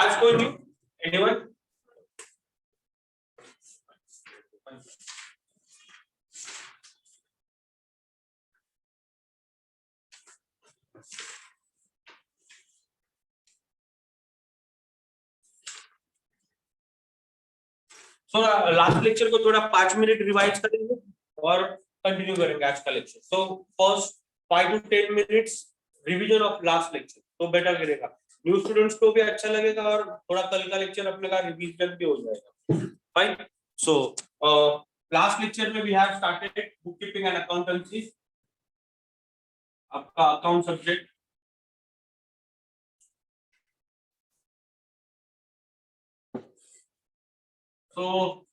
आज कोई नहीं, एनीवन? सो लास्ट लेक्चर को थोड़ा 5 मिनट रिवाइज करेंगे और कंटिन्यू करेंगे आज का lecture. So first 5 to 10 minutes revision of last lecture, तो बेटर करेगा, न्यू स्टूडेंट्स को भी अच्छा लगेगा और थोड़ा कल का लेक्चर अपने का रिवीजन भी हो जाएगा। फाइन। सो लास्ट लेक्चर में we have started book keeping and accountancy, आपका अकाउंट सब्जेक्ट। तो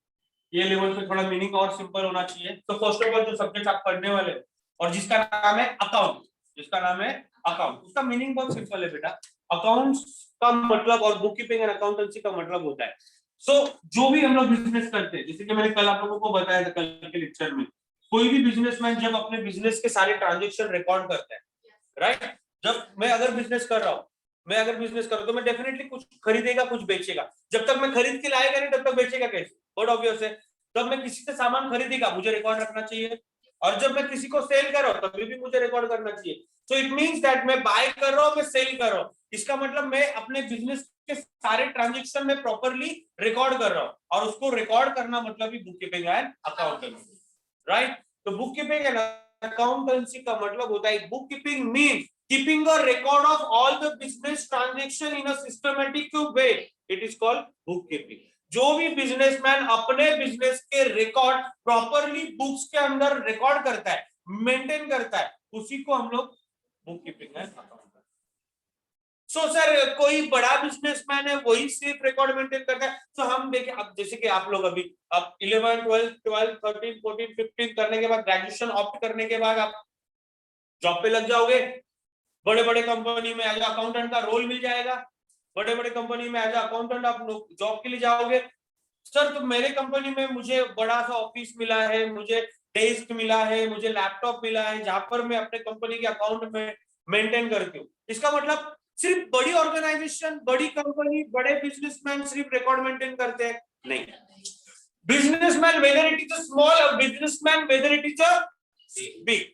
ये लेवल पे थोड़ा मीनिंग और सिंपल होना चाहिए। तो फर्स्ट ऑफ ऑल जो सब्जेक्ट आप पढ़ने वाले और जिसका नाम है अकाउंट, जिसका नाम है अकाउंट, उसका मीनिंग बहुत सिंपल है बेटा। अकाउंट्स का मतलब और बुक कीपिंग एंड अकाउंटेंसी का मतलब होता है जो भी हम लोग बिजनेस करते हैं, जैसे कि मैंने कल आप लोगों को बताया था कल के लेक्चर में, कोई भी बिजनेसमैन जब अपने बिजनेस के सारे ट्रांजेक्शन रिकॉर्ड करता है, राइट। जब मैं अगर बिजनेस कर रहा हूँ, तो मैं डेफिनेटली कुछ खरीदेगा कुछ बेचेगा। जब तक मैं खरीद के लाएगा नहीं तब तक बेचेगा कैसे? बहुत ऑब्वियस है। जब मैं किसी से सामान खरीदेगा मुझे रिकॉर्ड रखना चाहिए, और जब मैं किसी को सेल कर रहा हूँ तभी भी मुझे रिकॉर्ड करना चाहिए। सो इट मींस दैट मैं बाय कर रहा हूँ, मैं सेल कर रहा हूँ, इसका मतलब मैं अपने बिजनेस के सारे ट्रांजेक्शन में प्रॉपर्ली रिकॉर्ड कर रहा हूँ, और उसको रिकॉर्ड करना मतलब ही book keeping and accountancy, right. तो बुक कीपिंग एंड अकाउंटेंसी का मतलब होता है bookkeeping means keeping a record of all the business transaction in a systematic way, it is called bookkeeping। जो भी बिजनेसमैन अपने बिजनेस के रिकॉर्ड प्रॉपरली बुक्स के अंदर रिकॉर्ड करता है, मेंटेन करता है, उसी को हम लोग बुक कीपिंग है। सो सर कोई बड़ा बिजनेसमैन है वही सिर्फ रिकॉर्ड मेंटेन करता है। तो हम देखें, अब जैसे कि आप लोग अभी अब 11 12 12 13 14 15 करने के बाद, ग्रेजुएशन ऑप्ट करने के बाद आप जॉब पे लग जाओगे, बड़े बड़े कंपनी में एज अकाउंटेंट का रोल मिल जाएगा, बड़े बड़े कंपनी में एज अकाउंटेंट आप लोग जॉब के लिए जाओगे। सर तो मेरे कंपनी में मुझे बड़ा सा ऑफिस मिला है, मुझे डेस्क मिला है, मुझे लैपटॉप मिला है, जहां पर मैं अपने कंपनी के अकाउंट में मेंटेन करती हूँ। इसका मतलब सिर्फ बड़ी ऑर्गेनाइजेशन, बड़ी कंपनी, बड़े बिजनेसमैन सिर्फ रिकॉर्ड मेंटेन करते हैं? नहीं। Businessman whether it is a small, businessman whether it is a big,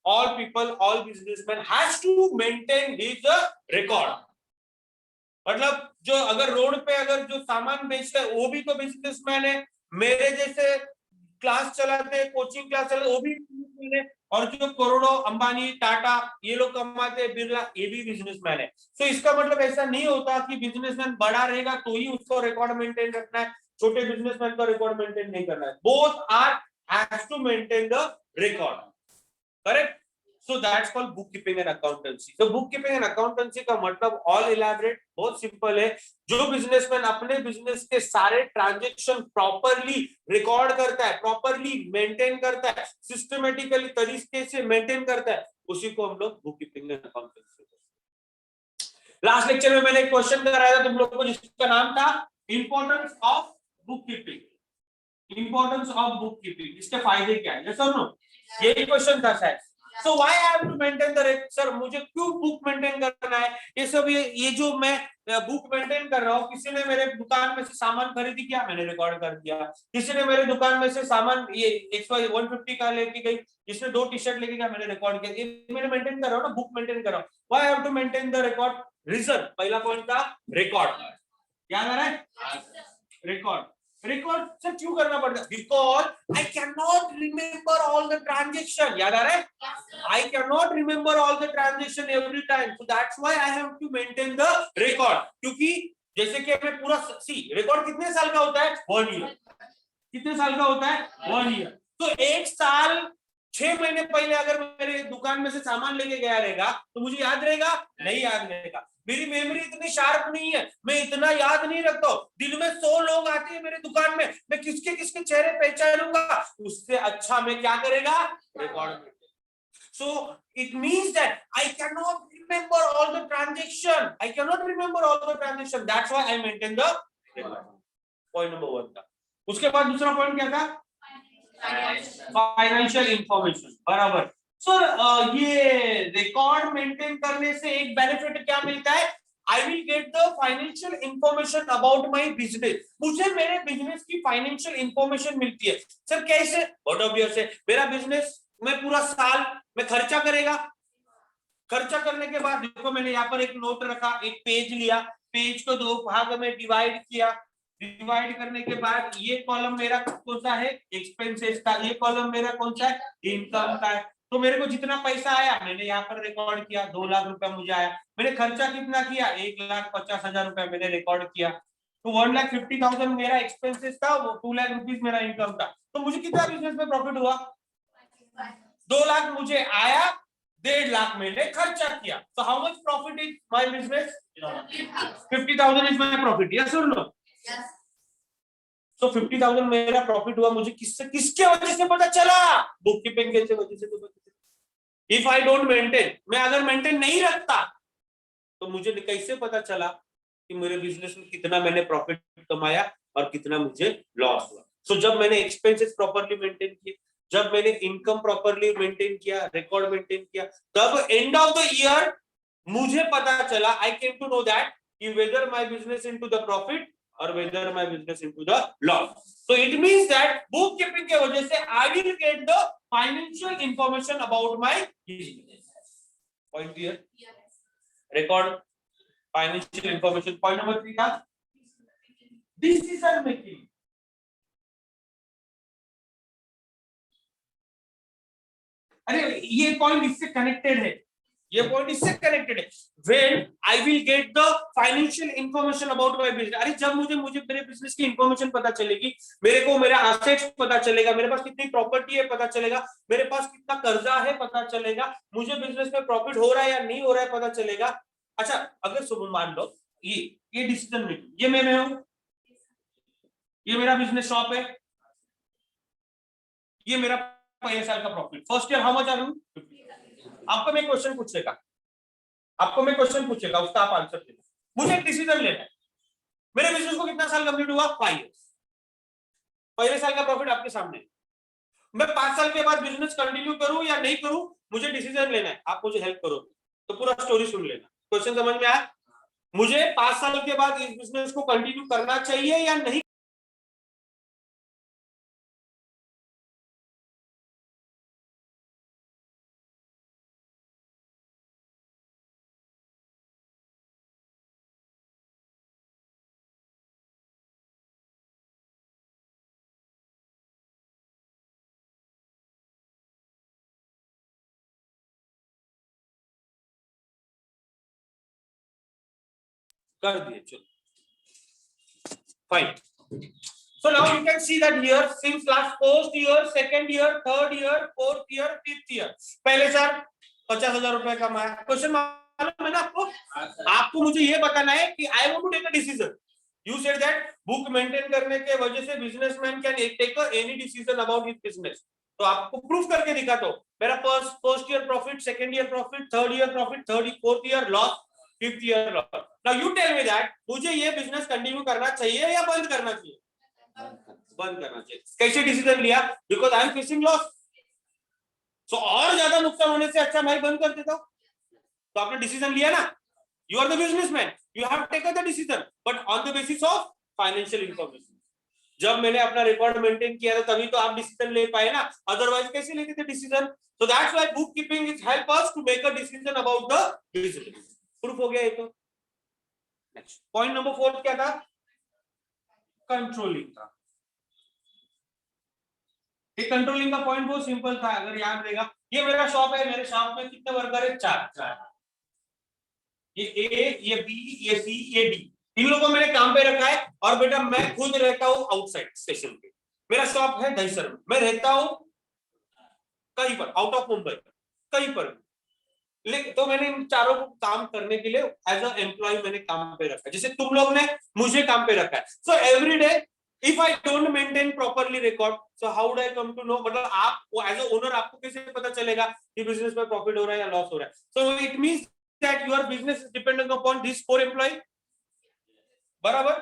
all people, all businessmen has to maintain his record। मतलब जो अगर रोड पे अगर जो सामान बेचता है वो भी तो बिजनेसमैन है, मेरे जैसे क्लास चलाते हैं, कोचिंग क्लास चलाते वो भी बिजनेसमैन है, और जो करोड़ों अंबानी टाटा ये लोग कमाते हैं, बिरला, ये भी बिजनेसमैन है। तो इसका मतलब ऐसा नहीं होता कि बिजनेसमैन बड़ा रहेगा तो ही उसको रिकॉर्ड मेंटेन रखना है, छोटे बिजनेसमैन का रिकॉर्ड मेंटेन नहीं करना है। Both are has to maintain the record, correct. So that's called bookkeeping and accountancy। So bookkeeping and accountancy का मतलब all elaborate, बहुत सिंपल है। जो बिजनेसमैन अपने बिजनेस के सारे ट्रांजैक्शन प्रॉपरली रिकॉर्ड करता है, प्रॉपरली मेंटेन करता है, सिस्टमेटिकली तरीके से मेंटेन करता है, उसी को हम लोग बुककीपिंग एंड अकाउंटेंसी कहते हैं। लास्ट लेक्चर में मैंने एक क्वेश्चन कराया था तुम लोग को जिसका नाम था importance of bookkeeping. Importance of bookkeeping, इसके फायदे क्या है, यस और नो, यही क्वेश्चन था शायद। So why I have to maintain the record? Sir मुझे क्यों बुक मेंटेन करना है? ये सब ये जो मैं बुक मेंटेन कर रहा हूँ, किसी ने मेरे दुकान में से सामान खरीदी किया, मैंने रिकॉर्ड कर दिया। किसी ने मेरे दुकान में से सामान ये 150 का लेके गई, जिसने 2 टी शर्ट लेके गया, मैंने रिकॉर्ड किया। ये मैंने मेंटेन कर रहा हूँ ना, बुक मेंटेन कर रहा हूँ। Why I have to maintain the record? Reason, पहला पॉइंट था रिकॉर्ड, याद आ रहा है? रिकॉर्ड, रिकॉर्ड सर क्यों करना पड़ता है? Because I can not remember all the transaction, याद आ रहा है? I cannot remember all the transaction every time, so that's why I have to maintain the record। क्योंकि जैसे कि मैं पूरा रिकॉर्ड कितने साल का होता है? 1 ईयर। कितने साल का होता है? 1 ईयर। तो 1 साल 6 महीने पहले अगर मेरे दुकान में से सामान लेके गया रहेगा तो मुझे याद रहेगा? नहीं याद रहेगा। मेरी मेमोरी इतनी शार्प नहीं है, मैं इतना याद नहीं रखता हूँ। दिन में 100 लोग आते हैं मेरे दुकान में, मैं किसके किसके चेहरे पहचानूंगा? उससे अच्छा मैं क्या करेगा? Record. So it means that I cannot remember all the transaction. I cannot remember all the transaction. That's why I maintain the record। Point number 1 था। उसके बाद दूसरा पॉइंट क्या था? फाइनेंशियल इंफॉर्मेशन, बराबर। सर ये रिकॉर्ड मेंटेन करने से एक बेनिफिट क्या मिलता है? I will get the financial information about my business, मुझे मेरे बिजनेस की फाइनेंशियल इंफॉर्मेशन मिलती है। सर कैसे? बहुत ऑब्वियस है, मेरा बिजनेस में पूरा साल में खर्चा करेगा, खर्चा करने के बाद देखो मैंने यहाँ पर एक नोट रखा, एक पेज लिया, पेज को दो भाग में डिवाइड किया, डिवाइड करने के बाद ये कॉलम मेरा कौन सा है? एक्सपेंसेस का, ये कॉलम मेरा कौन सा है? इनकम का है। तो मेरे को जितना पैसा आया मैंने यहाँ पर रिकॉर्ड किया, 2 लाख रुपया मुझे आया। मैंने खर्चा कितना किया? 1,50,000 रुपया मैंने रिकॉर्ड किया। तो 1,50,000 मेरा एक्सपेंसेस था, वो 2 लाख रुपीज मेरा इनकम था। तो मुझे कितना बिजनेस में प्रॉफिट हुआ? 2 लाख मुझे आया, 1.5 लाख मैंने खर्चा किया। तो how much profit is my business? 50,000 is my profit, yes और नो? तो 50,000 मेरा प्रॉफिट हुआ, मुझे किसके वजह से पता चला? बुक कीपिंग के वजह से। तो इफ आई डोंट मेंटेन, मैं अगर मेंटेन नहीं रखता तो मुझे कैसे पता चला कि मेरे बिजनेस में कितना मैंने प्रॉफिट कमाया और कितना मुझे लॉस हुआ? सो जब मैंने एक्सपेंसेस प्रॉपर्ली मेंटेन किए, जब मैंने इनकम प्रॉपर्ली मेंटेन किया, रिकॉर्ड मेंटेन किया, तब एंड ऑफ द ईयर मुझे पता चला, I came to know that कि whether my business into the profit और whether my business into the loss. So it means that bookkeeping के वजह से I will get the financial information about my business. Point clear? Record financial information. Point number 3 था decision making. अरे ये point इससे connected है, ये point इससे कनेक्टेड है। When I will get the financial information about my business, अरे जब मुझे मेरे बिजनेस की इंफॉर्मेशन पता चलेगी, मेरे को मेरा एसेट्स पता चलेगा, मेरे पास कितनी प्रॉपर्टी है पता चलेगा, मेरे पास कितना कर्जा है पता चलेगा, मुझे बिजनेस में प्रॉफिट हो रहा है या नहीं हो रहा है पता चलेगा। अच्छा अगर सुबह मान लो ये डिसीजन मेकिंग, ये मैं हूं, ये मेरा बिजनेस शॉप है, ये मेरा पहले साल का profit, first year how much are you? आपको मैं क्वेश्चन पूछेगा, उसका आप आंसर देना। मुझे एक डिसीजन लेना है, मेरे बिजनेस को कितना साल कंप्लीट हुआ? 5 इयर्स। पहले साल का प्रॉफिट आपके सामने, मैं 5 साल के बाद बिजनेस कंटिन्यू करूं या नहीं करूं, मुझे डिसीजन लेना है। आप मुझे हेल्प करो तो पूरा स्टोरी सुन लेना। क्वेश्चन समझ में आया? मुझे 5 साल के बाद इस बिजनेस को कंटिन्यू करना चाहिए या नहीं? कर दिए, चलो fine. So now you can see that here since last first year, second year, third year, fourth year, fifth year, पहले साल 50,000 रुपए कमाया। क्वेश्चन मालूम है ना आपको? आपको मुझे ये बताना है कि I want to take a decision. You said that book maintain करने के वजह से businessman can take any decision about his business. तो आपको प्रूफ करके दिखा दो, मेरा first year profit, second year profit, third year profit, fourth year loss, fifth year loss. Now you tell me that मुझे ये बिजनेस कंटिन्यू करना चाहिए या बंद करना चाहिए? बंद करना चाहिए। कैसे डिसीजन लिया? Because I am facing loss. So और ज्यादा नुकसान होने से अच्छा मैं बंद कर देता हूं। तो आपने डिसीजन लिया ना, you are the businessman, you have taken the decision but on the basis of financial information. जब मैंने अपना रिकॉर्ड मेंटेन किया था तभी तो आप डिसीजन ले पाए ना, अदरवाइज कैसे लेते थे decision? So that's why book keeping is help us to make a decision about the business. Proof हो गया ये तो। नेक्स्ट पॉइंट नंबर 4 क्या था? कंट्रोलिंग था। ये कंट्रोलिंग का पॉइंट बहुत सिंपल था, अगर याद रहेगा। ये मेरा शॉप है, मेरे शॉप में कितने वर्कर है? 4। ये ए, ये बी, ये सी, ये डी, इन लोगों को मैंने काम पे रखा है। और बेटा मैं खुद रहता हूँ आउटसाइड स्टेशन पे, मेरा शॉप है दहीसर में, मैं रहता हूँ कहीं पर आउट ऑफ मुंबई, कहीं पर। लेकिन तो मैंने इन चारों को काम करने के लिए एज अ एम्प्लॉय मैंने काम पे रखा है, जैसे तुम लोग ने मुझे काम पे रखा है। So every day if I don't maintain properly record, so how do I come to know? मतलब आप एज अ ओनर आपको कैसे पता चलेगा कि बिजनेस में प्रॉफिट हो रहा है या लॉस हो रहा है? So it means that your business is dependent upon this 4 employ. बराबर।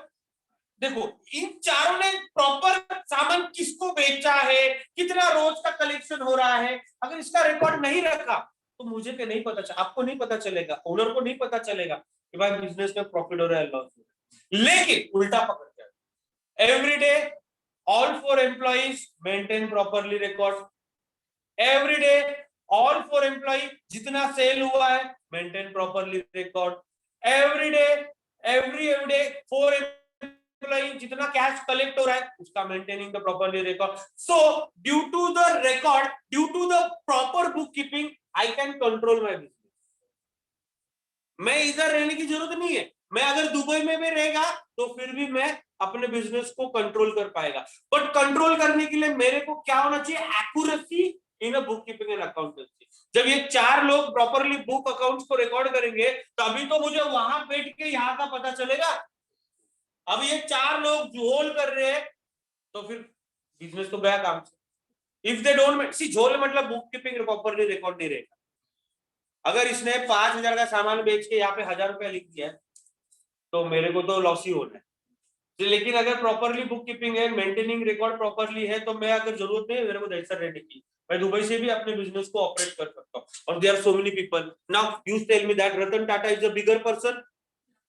देखो इन चारों ने प्रॉपर सामान किसको बेचा है, कितना रोज का कलेक्शन हो रहा है, अगर इसका रिकॉर्ड नहीं रखा तो मुझे नहीं पता, आपको नहीं पता चलेगा, ओनर को नहीं पता चलेगा। कि भाई बिजनेस में प्रॉफिट हो रहा है, लॉस हो रहा है, लेकिन उल्टा पकड़ के every day all 4 employees maintain properly record, every day all 4 employee जितना सेल हुआ है maintain properly record, every day every 4 employee जितना कैश कलेक्ट हो रहा है उसका maintaining the properly record. So due to the record, due to the proper book keeping, I can control my business. मैं इधर रहने की जरूरत नहीं है, मैं अगर दुबई में भी रहेगा तो फिर भी मैं अपने बिजनेस को कंट्रोल कर पाएगा। बट कंट्रोल करने के लिए मेरे को क्या होना चाहिए? Accuracy in a book keeping and accountancy. जब ये 4 लोग प्रॉपरली बुक अकाउंट्स को रिकॉर्ड करेंगे तभी तो मुझे वहां बैठ के यहाँ का पता चलेगा। अब ये 4 लोग झोल कर रहे हैं तो फिर बिजनेस तो गया काम से। इफ दे डोंट सी, झोल मतलब बुक कीपिंग प्रॉपरली रिकॉर्ड नहीं रहेगा। अगर इसने 5,000 का सामान बेच के यहाँ पे 1,000 रुपया लिख दिया तो मेरे को तो लॉस ही होना है। लेकिन अगर प्रॉपरली बुक कीपिंग है, मेंटेनिंग रिकॉर्ड प्रॉपरली है, तो मैं अगर जरूरत नहीं है मेरे को दैट्स रेडी की, मैं दुबई से भी अपने बिजनेस को ऑपरेट कर सकता हूँ। और there are so many people now you tell me that Ratan Tata is a bigger person,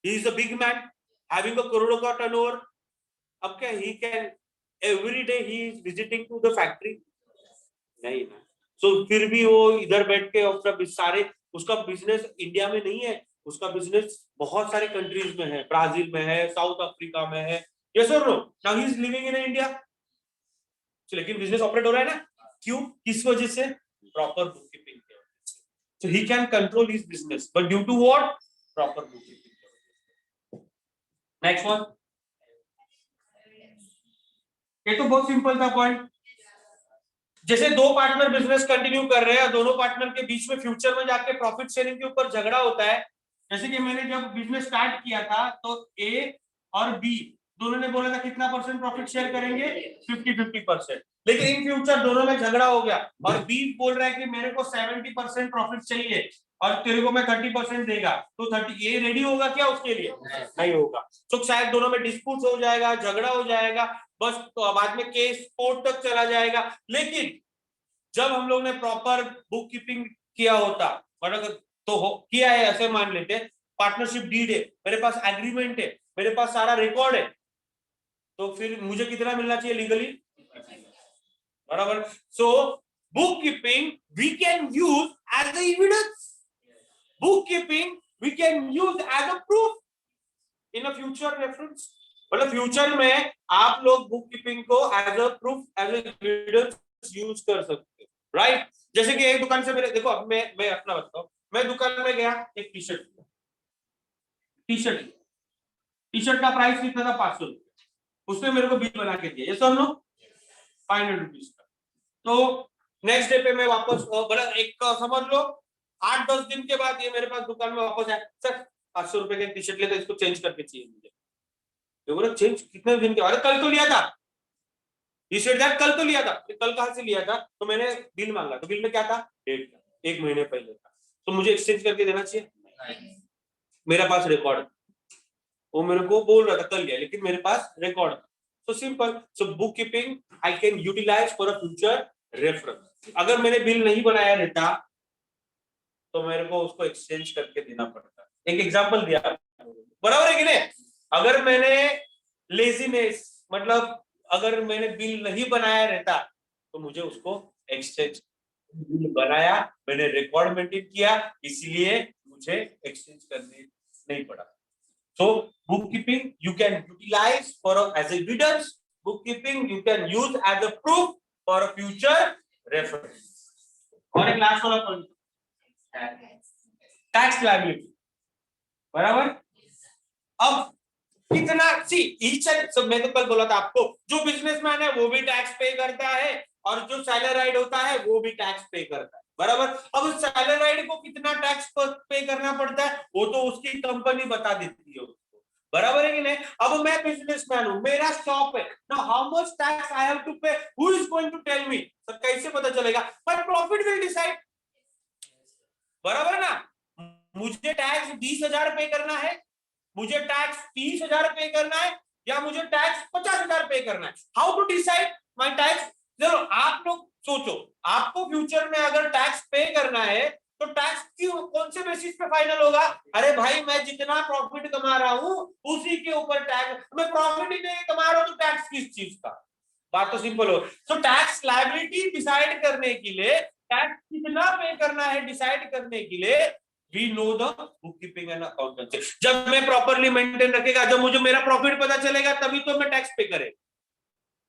he is a big man having a करोड़ों का टर्नओवर। अब क्या he can every day he is visiting to the factory? नहीं ना। सो फिर भी वो इधर बैठ के अपना सारे, उसका बिजनेस इंडिया में नहीं है, उसका बिजनेस बहुत सारे कंट्रीज में है, ब्राजील में है, साउथ अफ्रीका में है। यस और no? Now he is living in India, लेकिन बिजनेस ऑपरेट हो रहा है ना। क्यों? किस वजह से? प्रॉपर बुक कीपिंग की वजह से। So he can control his business but due to what? Proper book keeping. Next one, ये तो बहुत सिंपल था पॉइंट। जैसे 2 पार्टनर बिजनेस कंटिन्यू कर रहे हैं, दोनों पार्टनर के बीच में फ्यूचर में जाके प्रॉफिट शेयरिंग के ऊपर झगड़ा होता है। जैसे कि मैंने जब बिजनेस स्टार्ट किया था तो ए और बी दोनों ने बोला था कितना परसेंट प्रॉफिट शेयर करेंगे? 50-50%। लेकिन इन फ्यूचर दोनों में झगड़ा हो गया और बी बोल रहा है कि मेरे को 70% प्रॉफिट चाहिए और तेरे को मैं 30% देगा, तो 30 ये रेडी होगा क्या उसके लिए? नहीं होगा। तो शायद दोनों में डिस्प्यूट हो जाएगा, झगड़ा हो जाएगा, बस तो बाद में केस कोर्ट तक चला जाएगा। लेकिन जब हम लोग ने प्रॉपर बुक कीपिंग किया होता, मतलब तो किया है ऐसे मान लेते, पार्टनरशिप डीड है, मेरे पास एग्रीमेंट है, मेरे पास सारा रिकॉर्ड है, तो फिर मुझे कितना मिलना चाहिए लीगली? बराबर। So book keeping we can use as evidence, book keeping we can use as a proof in a future reference. मतलब फ्यूचर में आप लोग बुक कीपिंग को as a proof, as evidence use कर सकते हैं, राइट? जैसे कि एक दुकान से मेरे, देखो अब मैं अपना बताऊं, मैं दुकान में गया, एक टी शर्ट टी शर्ट का प्राइस कितना था? 500 रुपये। उसने मेरे को बिल बना के दिया, ये सब लो 500 रुपीज का। तो नेक्स्ट डे पे मैं वापस बड़ा एक समझ लो 8-10 दिन के बाद ये मेरे पास दुकान में वापस आया, सर 500 रुपए का टी शर्ट लेते, इसको चेंज करके चाहिए मुझे। तो बोला चेंज कितने दिन के बाद? कल तो लिया था, ये सेड दैट कल तो लिया था। कल कहां से लिया था? तो मैंने बिल मांगा, तो बिल में क्या था? डेट था, 1 महीने पहले था। तो मुझे एक्सचेंज करके देना चाहिए? मेरे पास रिकॉर्ड, वो मेरे को बोल रहा था कल लिया, लेकिन मेरे पास रिकॉर्ड था। So simple, so book keeping I can utilize for a future reference. अगर मैंने बिल नहीं बनाया रहता तो मेरे को उसको एक्सचेंज करके देना पड़ता। एक एग्जांपल दिया, बराबर है कि नहीं? अगर मैंने लेजीनेस, मतलब अगर मैंने बिल नहीं बनाया रहता तो मुझे उसको एक्सचेंज, बिल बनाया, मैंने रिकॉर्ड मेंटेन किया, इसलिए मुझे एक्सचेंज करने नहीं पड़ा। So book keeping you can utilize for as evidence, book keeping you can use as a proof for a future reference. और एक लास्ट वाला पॉइंट, टैक्स लायबिलिटी, बराबर। अब कितना सी ईच एंड सब, मैं तो कल बोला था आपको, जो बिजनेसमैन है वो भी टैक्स पे करता है और जो सैलराइड होता है वो भी टैक्स पे करता है, बराबर। अब सैलराइड को कितना टैक्स पे करना पड़ता है वो तो उसकी कंपनी बता देती है उसको, बराबर है कि नहीं? अब मैं बिजनेसमैन हूं, मेरा शॉप है ना, how much tax I have to pay, who is going to tell me? Sir कैसे पता चलेगा? माय प्रॉफिट विल डिसाइड, बराबर ना। मुझे टैक्स 20,000 पे करना है, मुझे टैक्स 30,000 पे करना है, या मुझे टैक्स 50,000 पे करना है? How to decide my tax? चलो आप लोग सोचो, आपको फ्यूचर में अगर टैक्स पे करना है तो टैक्स क्यों कौन से बेसिस पे फाइनल होगा? अरे भाई मैं जितना प्रॉफिट कमा रहा हूं उसी के ऊपर टैक्स, मैं प्रॉफिट ही नहीं कमा रहा हूं तो टैक्स किस चीज का? बात तो सिंपल हो। तो टैक्स लायबिलिटी डिसाइड करने के लिए, टैक्स कितना पे करना है डिसाइड करने के लिए we know the book keeping and accountancy. जब मैं प्रॉपरली मेंटेन रखेगा, जब मुझे मेरा प्रॉफिट पता चलेगा तभी तो मैं टैक्स पे करेगा,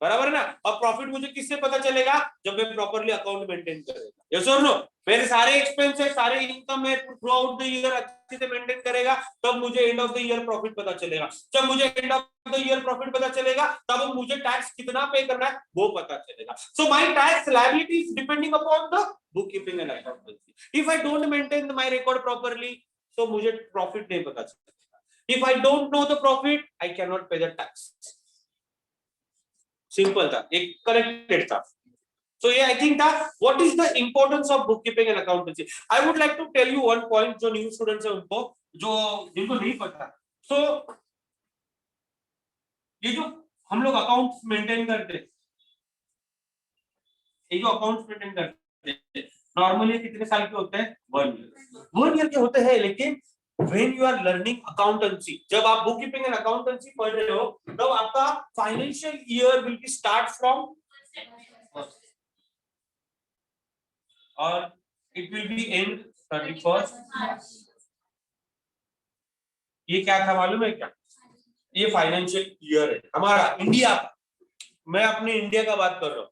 बराबर है ना? और प्रॉफिट मुझे किससे पता चलेगा? जब मैं प्रॉपरली अकाउंट मेंटेन करेगा। यस और नो? मेरे सारे एक्सपेंसेस सारे इनकम में थ्रू आउट द ईयर अच्छे से मेंटेन करेगा, तब मुझे and of the year profit पता चलेगा। जब मुझे and of the year profit पता चलेगा तब मुझे टैक्स कितना पे करना है वो पता चलेगा। So my tax liability is depending upon the book keeping and accountancy. If I don't maintain my record properly तो मुझे प्रॉफिट नहीं पता चलेगा। If I don't know the profit I can not पे द टैक्स। सिंपल था, एक connected था। So yeah, I think that what is the importance of bookkeeping and accountancy? I would like to tell you one point जो new students है उनको, जो जिनको नहीं पता। So ये जो हम लोग अकाउंट्स मेंटेन करते, ये जो अकाउंट्स मेंटेन करते नॉर्मली कितने साल के होते हैं? 1 ईयर के होते हैं। लेकिन when you are learning accountancy, जब आप bookkeeping and accountancy पढ़ रहे हो तब आपका financial year will be start from और it will be end 31st। ये क्या था मालूम है क्या? ये फाइनेंशियल ईयर है हमारा इंडिया का। मैं अपने इंडिया का बात कर रहा हूँ,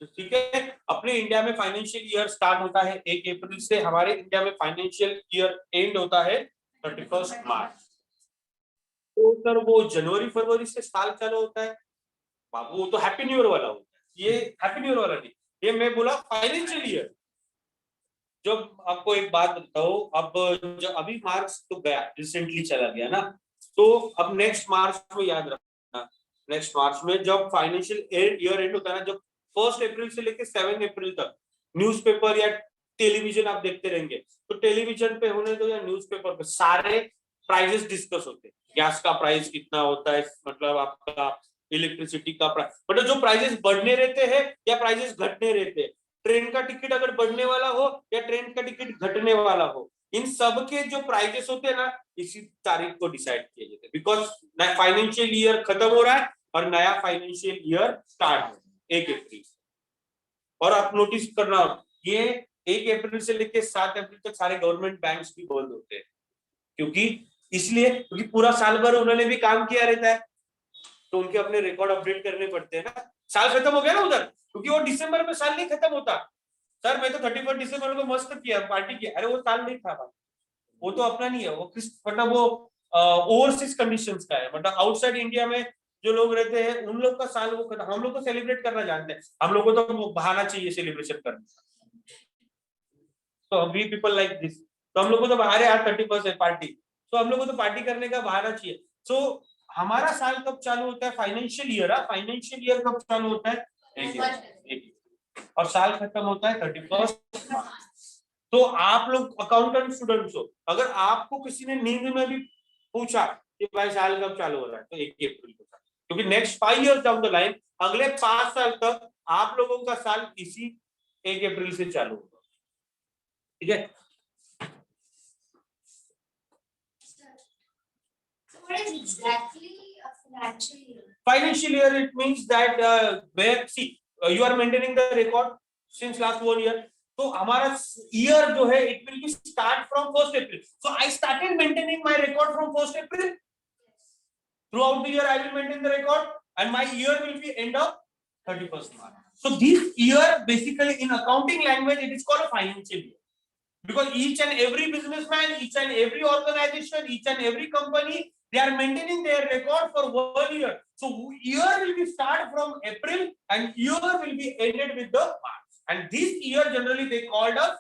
तो ठीक है। अपने इंडिया में फाइनेंशियल ईयर स्टार्ट होता है 1 अप्रैल से। हमारे इंडिया में फाइनेंशियल ईयर एंड होता है 31 मार्च। तो सर वो जनवरी फरवरी से साल चालू होता है बाबू, वो तो हैप्पी न्यू ईयर वाला होता है। ये हैप्पी न्यू ईयर वाला नहीं, ये मैं बोला फाइनेंशियल ईयर। जब आपको एक बात बताओ, अब जो अभी मार्च तो गया, रिसेंटली चला गया ना, तो अब नेक्स्ट मार्च में याद रखना, नेक्स्ट मार्च में जब फाइनेंशियल ईयर एंड होता है ना, जब 1 अप्रैल से लेकर 7 अप्रैल तक न्यूज़पेपर या टेलीविजन आप देखते रहेंगे, तो टेलीविजन पे होने दो या न्यूज़पेपर पे सारे प्राइजेस डिस्कस होते हैं। गैस का प्राइस कितना होता है, मतलब आपका इलेक्ट्रिसिटी का प्राइस, मतलब जो प्राइजेस बढ़ने रहते हैं या प्राइजेस घटने रहते हैं। ट्रेन का टिकट अगर बढ़ने वाला हो या ट्रेन का टिकट घटने वाला हो, इन सब के जो प्राइजेस होते हैं ना, इसी तारीख को डिसाइड किए जाते हैं। बिकॉज फाइनेंशियल ईयर खत्म हो रहा है और नया फाइनेंशियल ईयर स्टार्ट हो रहा है 1 अप्रैल से। और आप नोटिस करना, ये 1 अप्रैल से लेकर 7 अप्रैल तक सारे गवर्नमेंट बैंक्स भी बंद होते हैं। क्योंकि इसलिए क्योंकि पूरा साल भर उन्होंने भी काम किया रहता है, तो उनके अपने रिकॉर्ड अपडेट करने पड़ते हैं ना। साल खत्म हो गया ना उधर, क्योंकि वो दिसंबर में साल नहीं खत्म होता। सर मैं तो 31 दिसंबर को मस्त किया, पार्टी किया। अरे वो साल नहीं था भाई, वो तो अपना नहीं है, वो किस मतलब वो ओवरसीज कंडीशंस का है। मतलब आउटसाइड इंडिया में जो लोग रहते हैं उन लोग का साल वो खत्म। हम लोग तो सेलिब्रेट करना जानते हैं, हम लोग को तो बहाना चाहिए सेलिब्रेशन करने का। तो वी पीपल लाइक दिस, तो हम लोग को तो अरे यार 31 है पार्टी, तो हम लोग को तो पार्टी करने का बहाना चाहिए। सो हमारा साल कब चालू होता है? Financial year. फाइनेंशियल ईयर कब चालू होता है? 1 और साल खत्म होता है 31 मार्च। तो आप लोग अकाउंटेंट स्टूडेंट्स हो, अगर आपको किसी ने नींद में भी पूछा कि भाई साल कब चालू हो रहा है, तो 1 अप्रैल को, क्योंकि next 5 years down the line, अगले 5 साल तक आप लोगों का साल इसी 1 अप्रैल से चालू होगा। ठीक है? What is exactly a financial year? Financial year, it means that where see you are maintaining the record since last 1 year. तो हमारा year जो है it will be start from 1st April. So I started maintaining my record from 1st April. Throughout the year I will maintain the record and my year will be end of 31st March. So this year basically in accounting language it is called a financial year. Because each and every businessman, each and every organization, each and every company, they are maintaining their record for 1 year. So year will be start from April and year will be ended with the March. And this year generally they called us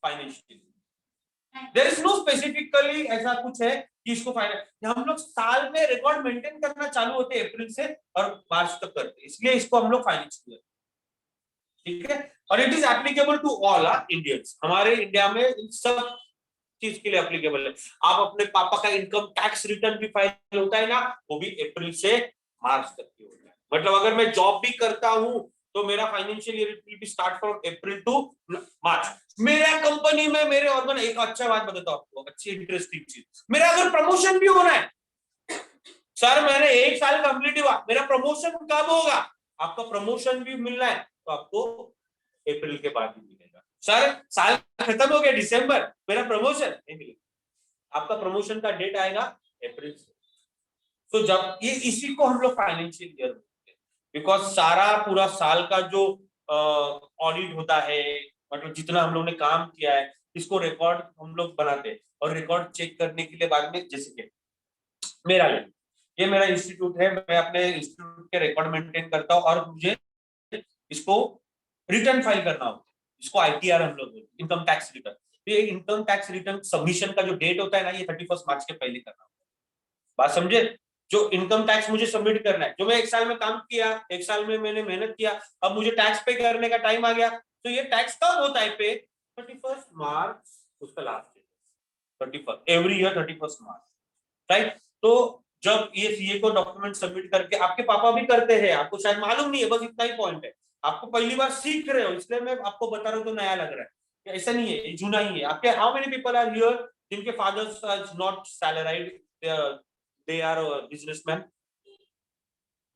financial year. There is no specifically ऐसा कुछ है कि इसको finance, हम लोग साल में record maintain करना चालू होते हैं अप्रैल से और मार्च तक करते हैं, इसलिए इसको हम लोग फाइनेंशियल ईयर। ठीक है? और it is applicable to all Indians. हमारे इंडिया में इन सब चीज के लिए एप्लीकेबल है। आप अपने पापा का इनकम टैक्स रिटर्न भी फाइल होता है ना, वो भी अप्रैल से मार्च तक की होता है। मतलब अगर मैं जॉब भी करता हूं तो मेरा financial year it will be start from April to March. मेरा कंपनी में मेरे ऑर्गन, एक अच्छा बात बताता हूँ आपको, अच्छी इंटरेस्टिंग चीज, मेरा अगर प्रमोशन भी होना है सर, मैंने 1 साल कंप्लीट हुआ, मेरा प्रमोशन कब होगा? आपका प्रमोशन भी मिलना है तो आपको अप्रैल के बाद ही मिलेगा। सर साल खत्म हो गया दिसंबर, मेरा प्रमोशन नहीं मिलेगा। आपका प्रमोशन का डेट आएगा अप्रैल से। तो जब ये इसी को हम लोग फाइनेंशियल ईयर बोलते हैं, बिकॉज सारा पूरा साल का जो ऑडिट होता है, मतलब जितना हम लोग ने काम किया है इसको रिकॉर्ड हम लोग बनाते हैं, और रिकॉर्ड चेक करने के लिए बाद में, जैसे कि मेरा ये मेरा इंस्टीट्यूट है, मैं अपने इंस्टीट्यूट के रिकॉर्ड मेंटेन करता हूँ, और मुझे इसको रिटर्न फाइल करना होता है, इसको आईटीआर हम लोग इनकम टैक्स रिटर्न। तो ये इनकम टैक्स रिटर्न सबमिशन का जो डेट होता है ना, ये 31 मार्च के पहले करना होता है। बात समझे? जो इनकम टैक्स मुझे सबमिट करना है, जो मैं 1 साल में काम किया, 1 साल में मैंने मेहनत किया, अब मुझे टैक्स पे करने का टाइम आ गया, तो ये टैक्स कब होता है पे? 31 मार्च, उसका लास्ट डेट 31 एवरी ईयर 31 मार्च, राइट? तो जब ये सीए को डॉक्यूमेंट सबमिट करके, आपके पापा भी करते हैं, आपको शायद मालूम नहीं है, बस इतना ही पॉइंट है, आपको पहली बार सीख रहे हो इसलिए मैं आपको बता रहा हूँ, तो नया लग रहा है, ऐसा नहीं है, जुना ही है। आपके how many people are here जिनके fathers are not salaried, they are businessman,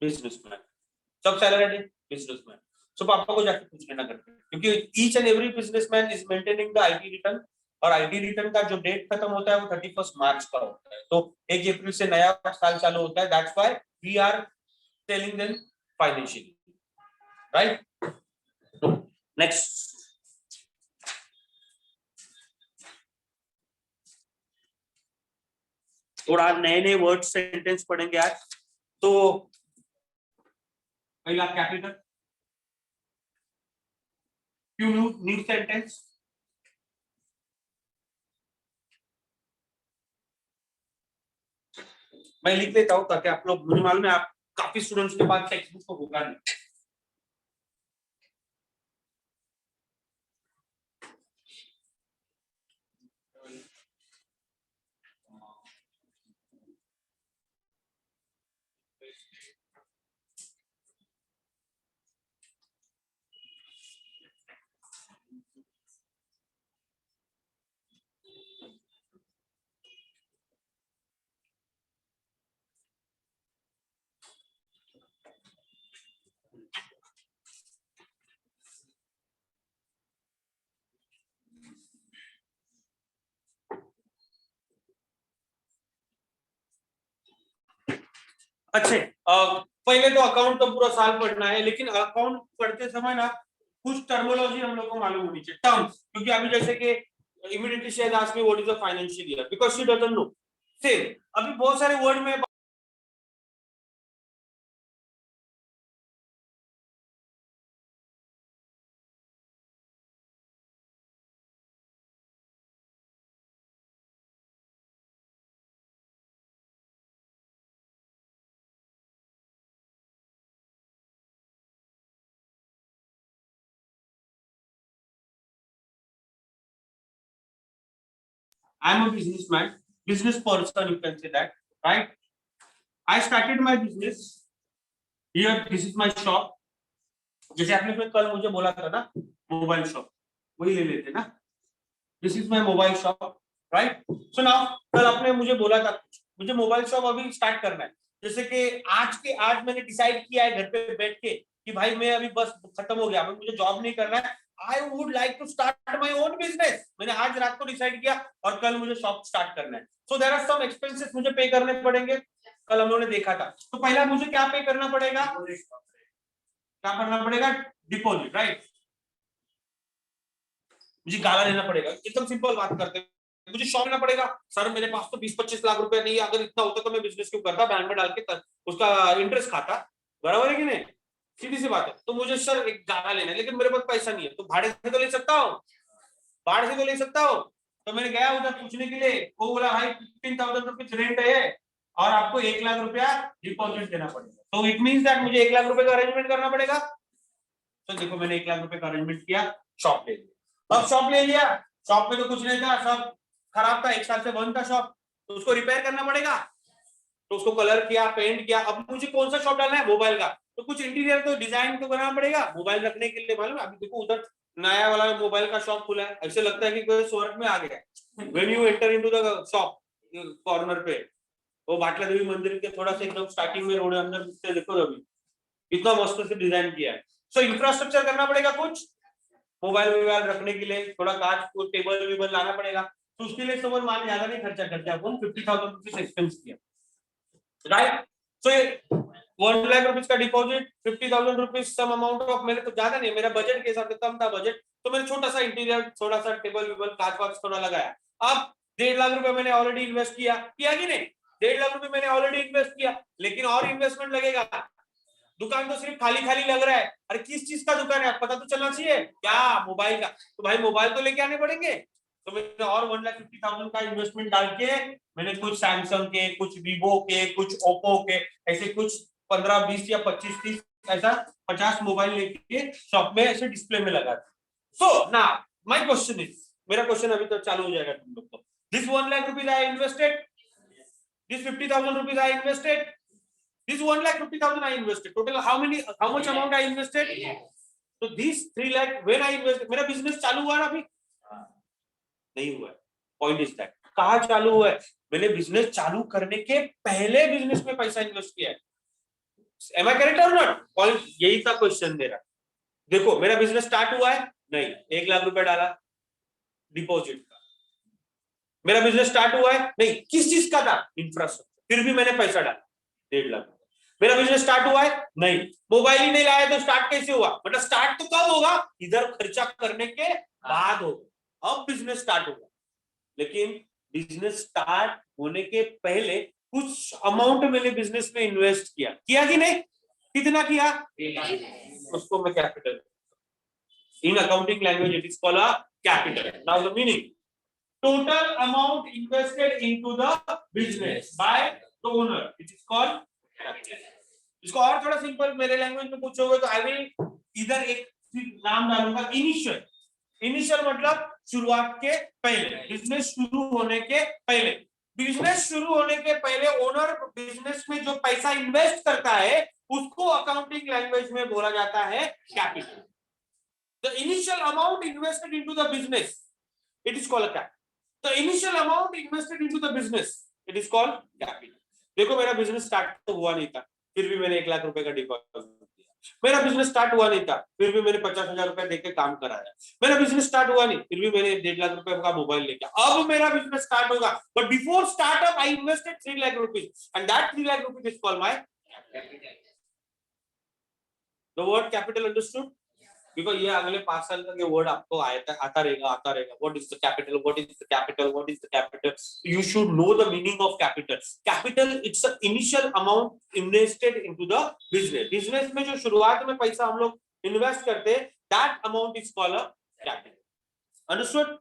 businessman, सब सैलराइड है बिजनेसमैन। सो पापा को जाके पूछ लेना करके, क्योंकि each and every businessman is maintaining the IT return, और आईटी रिटर्न का जो डेट खत्म होता है वो 31 मार्च का होता है, तो 1 अप्रैल से नया साल चालू होता है। That's why we are telling them financially, right? Next, थोड़ा नए नए वर्ड सेंटेंस पढ़ेंगे आज। तो पहला कैपिटल, few new sentence, मैं लिख लेता हूं ताकि आप लोग, मुझे मालूम है आप काफी स्टूडेंट्स के पास टेक्स्ट बुक को होगा नहीं। अच्छे, पहले तो अकाउंट तो पूरा साल पढ़ना है, लेकिन अकाउंट पढ़ते समय ना कुछ टर्मिनोलॉजी हम लोग को मालूम होनी चाहिए, टर्म्स, क्योंकि अभी जैसे कि immediately she has asked me what is the financial year, because she doesn't know. Same अभी बहुत सारे वर्ड में I am a businessman, business person, you can say that, right? I started my business here. This is my shop. जैसे आपने कल मुझे बोला था ना मोबाइल शॉप, वही ले लेते ना। This is my mobile shop, right? So now कल आपने मुझे बोला था मुझे मोबाइल शॉप अभी स्टार्ट करना है, जैसे कि आज मैंने डिसाइड किया है घर पे बैठ के कि भाई मैं अभी बस खत्म हो गया, अभी मुझे जॉब नहीं करना है, I would like to start my own business. मैंने आज रात को डिसाइड किया और कल मुझे शॉप स्टार्ट करना है। So there are some expenses मुझे पे करने पड़ेंगे, कल हम लोगों ने देखा था। तो पहला मुझे क्या पे करना पड़ेगा? क्या करना पड़ेगा? Deposit, right? मुझे गाला लेना पड़ेगा, एकदम सिंपल बात करते हैं। मुझे शॉप लेना पड़ेगा, सर मेरे पास तो 20-25 लाख रुपए नहीं है, अगर इतना होता तो मैं बिजनेस क्यों करता, बैंक में डाल के उसका इंटरेस्ट खाता, बराबर है कि नहीं? सीधी सी बात है। तो मुझे सर एक गाला लेना है, लेकिन मेरे पास पैसा नहीं है, तो भाड़े से तो ले सकता हूँ, भाड़े से तो ले सकता हूँ। तो मैंने गया उधर पूछने के लिए, वो बोला भाई 15,000 रुपीज रेंट है और आपको 1 लाख रुपया डिपॉजिट देना पड़ेगा। तो इट मींस दैट मुझे 1 लाख रुपए का अरेंजमेंट करना पड़ेगा। तो देखो मैंने 1 लाख रुपए का अरेंजमेंट किया, शॉप ले लिया। अब शॉप ले लिया, शॉप में तो कुछ नहीं था, सब खराब था, 1 साल से बंद था शॉप, तो उसको रिपेयर करना पड़ेगा। तो उसको कलर किया, पेंट किया। अब मुझे कौन सा शॉप डालना है? मोबाइल का। तो कुछ इंटीरियर तो डिजाइन तो बनाना पड़ेगा मोबाइल रखने के लिए। मालूम है अभी देखो उधर नया वाला मोबाइल का शॉप खुला है, ऐसे लगता है कि कोई स्वर्ग में आ गया। When you enter into the shop corner पे, वो बाटला देवी मंदिर के थोड़ा सा एकदम स्टार्टिंग में रोड अंदर घुसते देखो अभी इतना मस्त से डिजाइन किया है। सो इंफ्रास्ट्रक्चर करना पड़ेगा कुछ मोबाइल रखने के लिए, थोड़ा कांच को टेबल वेबल लाना पड़ेगा। तो उसके लिए समझ मान ज्यादा नहीं खर्चा करते अपन, 50,000 रुपीज एक्सपेंस किया, राइट। सो 1 लाख रुपीज का deposit, 50,000 rupees sum amount of, मेरे तो ज्यादा नहीं, मेरा बजट के हिसाब से कम था बजट, तो मैंने छोटा सा इंटीरियर, थोड़ा सा टेबल वेबल कांच वाच थोड़ा लगाया। अब 1.5 लाख रुपए मैंने ऑलरेडी इन्वेस्ट किया कि नहीं? 1.5 लाख रुपए मैंने ऑलरेडी इन्वेस्ट किया, लेकिन और इन्वेस्टमेंट लगेगा। दुकान तो सिर्फ खाली खाली लग रहा है, अरे किस चीज का दुकान है पता तो चलना चाहिए क्या? मोबाइल का। तो भाई मोबाइल तो लेके आने पड़ेंगे। तो मैंने और 1,50,000 का इन्वेस्टमेंट डाल के मैंने कुछ सैमसंग के, कुछ वीवो के, कुछ ओप्पो के, ऐसे कुछ 15 20 या 25 30 ऐसा 50 मोबाइल लेके शॉप में ऐसे डिस्प्ले में लगा। सो ना माय क्वेश्चन इज, मेरा क्वेश्चन अभी तो चालू हो जाएगा तुम लोग को। This 1 lakh rupees I invested, this 50,000 rupees I invested, this 1,50,000 I invested. Total how much amount I invested? So these 3 lakh when I invested, मेरा बिजनेस चालू हुआ ना अभी? नहीं हुआ। पॉइंट इज दैट कहाँ चालू हुआ है? मैंने बिजनेस चालू करने के पहले बिजनेस में पैसा इन्वेस्ट किया है। Am I correct or not? Point यही था क्वेश्चन मेरा। देखो मेरा बिजनेस स्टार्ट हुआ है नहीं, 1 लाख रुपए डाला डिपॉजिट का। मेरा बिजनेस स्टार्ट हुआ है नहीं, किस चीज का था? इंफ्रास्ट्रक्चर, फिर भी मैंने पैसा डाला 1.5 लाख। मेरा बिजनेस स्टार्ट हुआ है नहीं, मोबाइल ही नहीं लाया तो स्टार्ट कैसे हुआ? मतलब स्टार्ट तो कब होगा? इधर खर्चा करने के बाद होगा, अब बिजनेस स्टार्ट होगा। लेकिन बिजनेस स्टार्ट होने के पहले कुछ अमाउंट मैंने बिजनेस में इन्वेस्ट किया कि नहीं? कितना किया? उसको मैं capital, in accounting language it is called a capital. Now the meaning, total amount invested into the business by the owner, it is called capital. इसको और थोड़ा सिंपल मेरे लैंग्वेज में पूछोगे तो आई विल इधर एक नाम डालूंगा इनिशियल। इनिशियल मतलब शुरुआत के पहले, बिजनेस शुरू होने के पहले। बिजनेस शुरू होने के पहले ओनर बिजनेस में जो पैसा इन्वेस्ट करता है उसको अकाउंटिंग लैंग्वेज में बोला जाता है capital. The initial amount invested into the business it is called capital. The initial amount invested into the business, it is called capital. देखो मेरा बिजनेस स्टार्ट तो हुआ नहीं था, फिर भी मैंने 1 लाख रुपए का डिपॉजिट दिया। मेरा बिजनेस स्टार्ट हुआ नहीं था, फिर भी मैंने 50,000 रुपए देके काम कराया। मेरा बिजनेस स्टार्ट हुआ नहीं, फिर भी मैंने 1.5 लाख रुपए का मोबाइल लेके। अब मेरा बिजनेस स्टार्ट होगा, but before startup I invested 3 lakh rupees and that 3 lakh rupees is called my capital. The word capital understood? Because ये अगले 5 साल तक ये वर्ड आपको आता रहेगा। What is the capital, what is the capital, what is the capital, you should know the meaning of capital. Capital it's a initial amount invested into the business. Business में जो शुरुआत में पैसा हम लोग इन्वेस्ट करते हैं that amount is called a capital. Understood?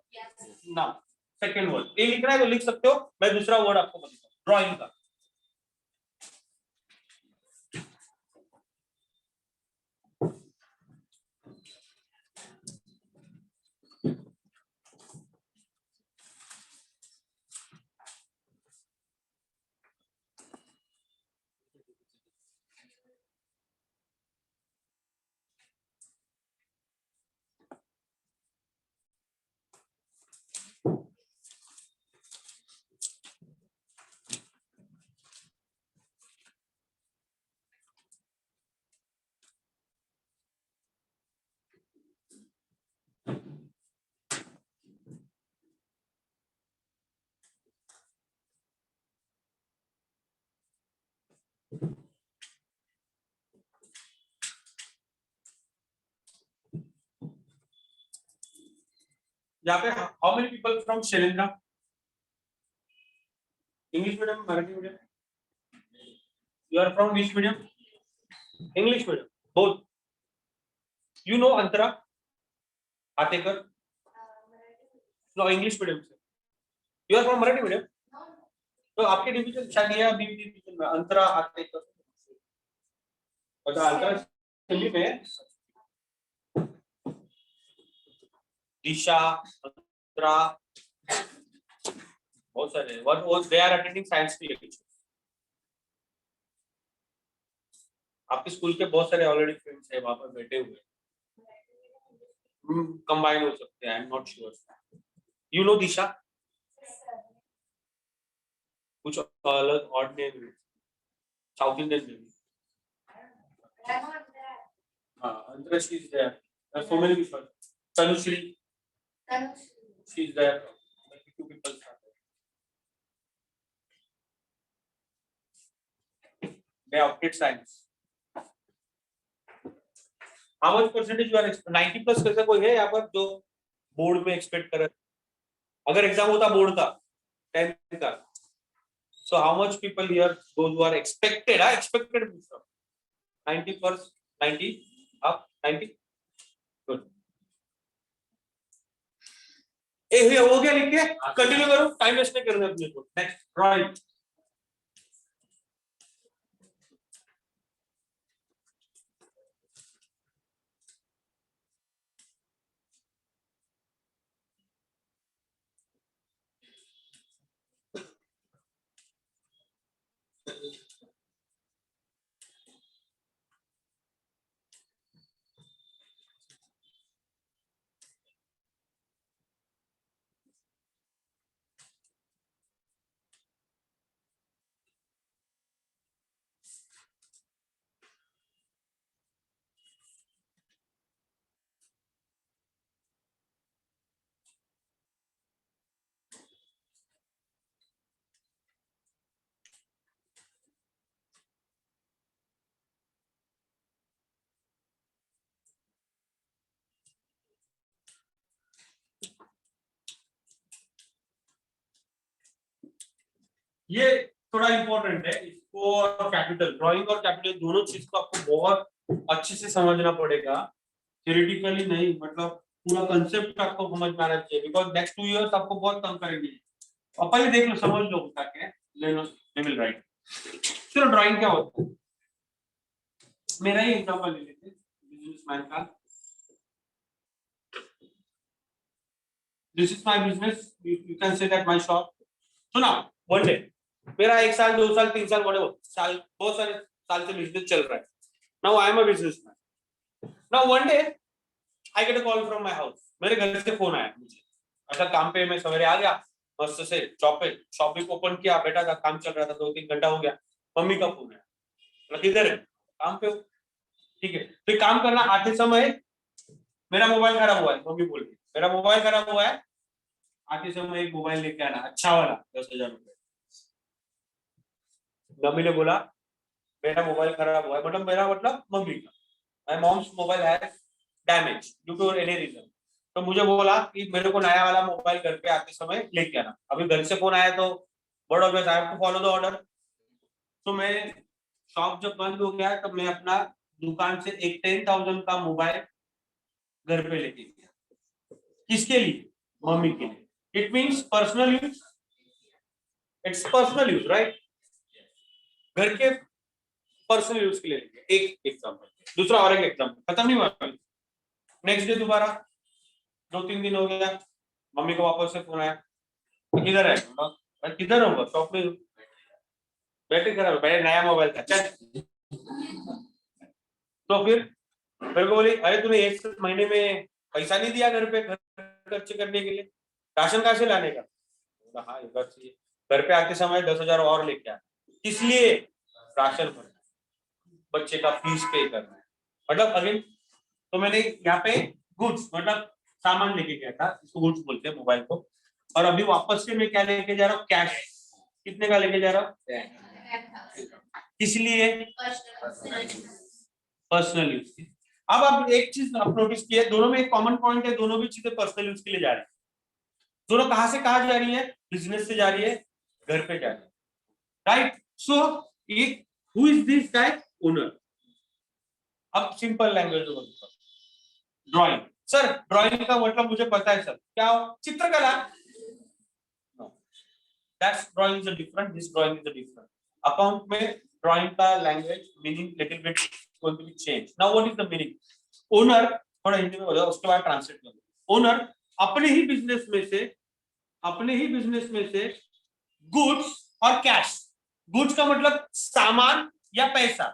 Now second word ये लिखना है तो लिख सकते हो, मैं दूसरा वर्ड आपको बताता हूं, ड्राइंग का। यहाँ पे how many people from Shailendra? English medium, Marathi medium? You are from which medium? English medium, both. You know Antara Aatekar? No, English medium से। You are from Marathi medium? तो आपके डिवीजन शायद ये अभी डिवीजन में अंतरा आतेकर, अच्छा अंतरा दिल्ली में, दिशा, अंतरा, बहुत सारे, what was they are attending science की lecture। आपके स्कूल के बहुत सारे ऑलरेडी फ्रेंड्स है वहां पर बैठे हुए, कंबाइन हो सकते हैं, I am not sure. You know Disha, कुछ अलग odd name, south Indian name. हाँ, Antarshree is there, so many people, Tanushree, she is there, two people are there. They opted science. How much percentage you are 90 plus कैसे कोई है यहाँ पर जो board में एक्सपेक्ट कर, अगर एग्जाम होता बोर्ड का 10th का, so how much people here those who are expected, expected 90 plus 90 up 90 good. ये हो गया, लिख के कंटिन्यू करो, टाइम वेस्ट नहीं करना अपने को। Next drawing. ये थोड़ा इंपॉर्टेंट है, इसको और कैपिटल, ड्राइंग और कैपिटल दोनों चीज को आपको बहुत अच्छे से समझना पड़ेगा, थ्योरेटिकली नहीं, मतलब पूरा कंसेप्ट आपको समझ में आना चाहिए, बिकॉज नेक्स्ट 2 इयर्स आपको बहुत कम करेंगे। और पहले देख लो, समझ लो ताकि दे विल राइट। चलो ड्राइंग क्या होता है, मेरा ही एग्जांपल ले लेते हैं बिजनेसमैन का। This is my business, you can say that my shop. सुना, वन डे मेरा 1 साल 2 साल 3 साल साल बहुत सारे साल से बिजनेस चल रहा है। Now I am a businessman. Now one day I get a call from my house, मेरे घर से फोन आया मुझे, अच्छा काम पे मैं सवेरे आ गया, मस्त से शॉप भी ओपन किया, बैठा था, काम चल रहा था, 2-3 घंटा हो गया, मम्मी का फोन आया, किधर है, काम पे हो, ठीक है। फिर काम करना आते समय मेरा मोबाइल खराब हुआ है, मम्मी बोल रही मेरा मोबाइल खराब हुआ है, आते समय एक मोबाइल लेके आना अच्छा वाला 10,000 रुपए। मम्मी ने बोला मेरा मोबाइल खराब हुआ है, मतलब मेरा मतलब मम्मी का, my mom's mobile has damage due to any reason, तो मुझे बोला कि मेरे को नया वाला मोबाइल घर पे आते समय लेके आना। अभी घर से फोन आया तो word of I have to follow the order. तो मैं शॉप जब बंद हो गया तब मैं अपना दुकान से एक 10,000 का मोबाइल घर पे लेके गया, किसके लिए, मम्मी के लिए। It means personal use, it's personal use right, घर के पर्सनल यूज के लिए। एक एग्जांपल, दूसरा और एक एग्जांपल, खत्म नहीं हुआ। नेक्स्ट डे दोबारा 2-3 दिन हो गया, मम्मी को वापस से फोन आया, किधर है, मैं किधर हूँ, शॉप में, बैटरी खराब है, नया मोबाइल था, चल। तो फिर मेरे को बोली अरे तूने 1 महीने में पैसा नहीं दिया घर पे खर्च करने के लिए, राशन कहाँ से लाने का, हाँ इधर से, घर पे आते समय 10,000 और लेके आया, इसलिए राशन भरना, बच्चे का फीस पे करना है, मतलब अगेन। तो मैंने यहाँ पे गुड्स मतलब सामान लेके गया था, इसको गुड्स बोलते हैं मोबाइल को, और अभी वापस से मैं क्या लेके जा रहा हूँ, कैश। कितने का लेके जा रहा हूँ, इसलिए पर्सनल यूज की। अब आप एक चीज आप नोटिस किया, दोनों में एक कॉमन पॉइंट है, दोनों भी चीजें पर्सनल यूज के लिए जा रही है। दोनों कहां से कहां जा रही है, बिजनेस से जा रही है, घर पे जा रही है, right. So who is this guy, owner. अब सिंपल लैंग्वेज में ड्राइंग, सर ड्राइंग का मतलब मुझे पता है सर, क्या चित्रकला, that's drawing is different, this drawing is different. Account में ड्राइंग का language meaning little bit going to be change. Now what is the meaning, owner, थोड़ा हिंदी में बोलो उसके बाद ट्रांसलेट करो। ओनर अपने ही बिजनेस में से गुड्स और कैश, गुड्स का मतलब सामान या पैसा,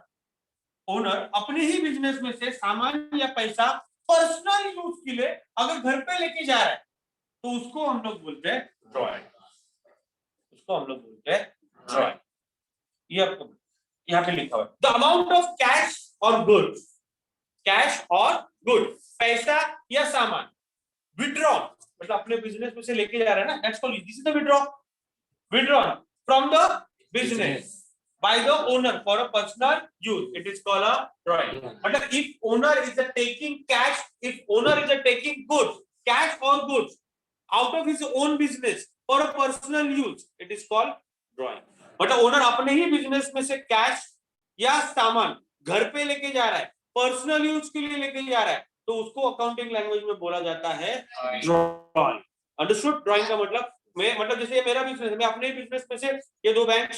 ओनर अपने ही बिजनेस में से सामान या पैसा पर्सनल यूज के लिए अगर घर पे लेके जा रहा है तो उसको हम लोग बोलते हैं ड्रॉइंग, उसको हम लोग बोलते हैं ड्रॉइंग। ये आपको यहाँ पे लिखा हुआ है, द अमाउंट ऑफ कैश और गुड्स, कैश और गुड, पैसा या सामान, विड्रॉ मतलब अपने बिजनेस में से लेके जा रहा है ना, that's called, this is the withdraw, withdrawn from the business by the owner for a personal use, it is called a drawing. But if owner is a taking cash, if owner is a taking goods, cash or goods out of his own business for a personal use, it is called drawing. But owner अपने ही business में से cash या सामान घर पे लेके जा रहा है, पर्सनल यूज के लिए लेके जा रहा है, तो उसको अकाउंटिंग लैंग्वेज में बोला जाता है ड्रॉइंग। अंडरस्टूड? ड्रॉइंग का मतलब मैं, मतलब जैसे ये मेरा बिजनेस है, मैं अपने बिजनेस में से ये 2 बैंक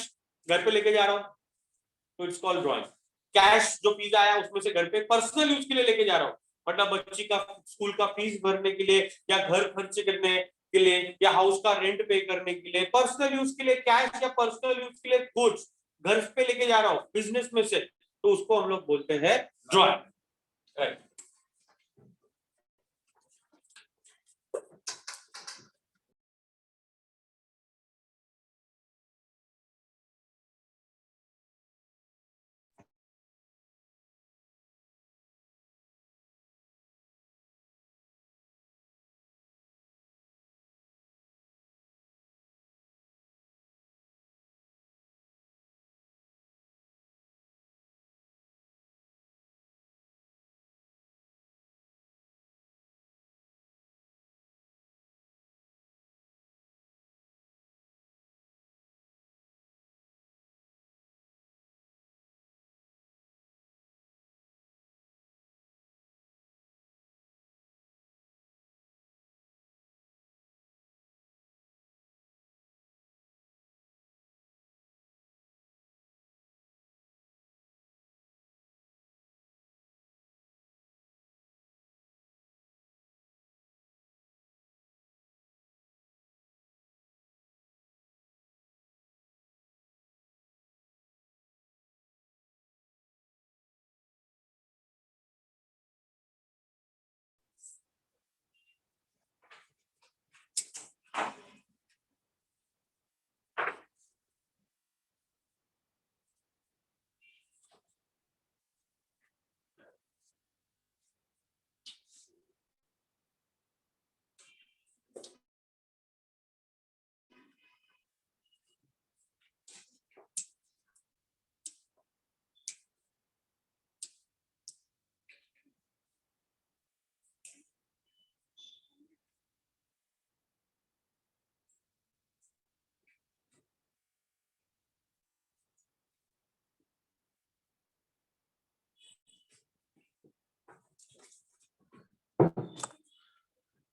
घर पे लेके जा रहा हूँ, तो इट्स कॉल्ड ड्रॉइंग। कैश जो पिज्जा आया उसमें से घर पे पर्सनल यूज के लिए लेके जा रहा हूँ, मतलब बच्ची का स्कूल का फीस भरने के लिए या घर खर्च करने के लिए या हाउस का रेंट पे करने के लिए, पर्सनल यूज के लिए कैश या पर्सनल यूज के लिए गुड्स घर पे लेके जा रहा हूँ बिजनेस में से, तो उसको हम लोग बोलते हैं ड्रॉइंग।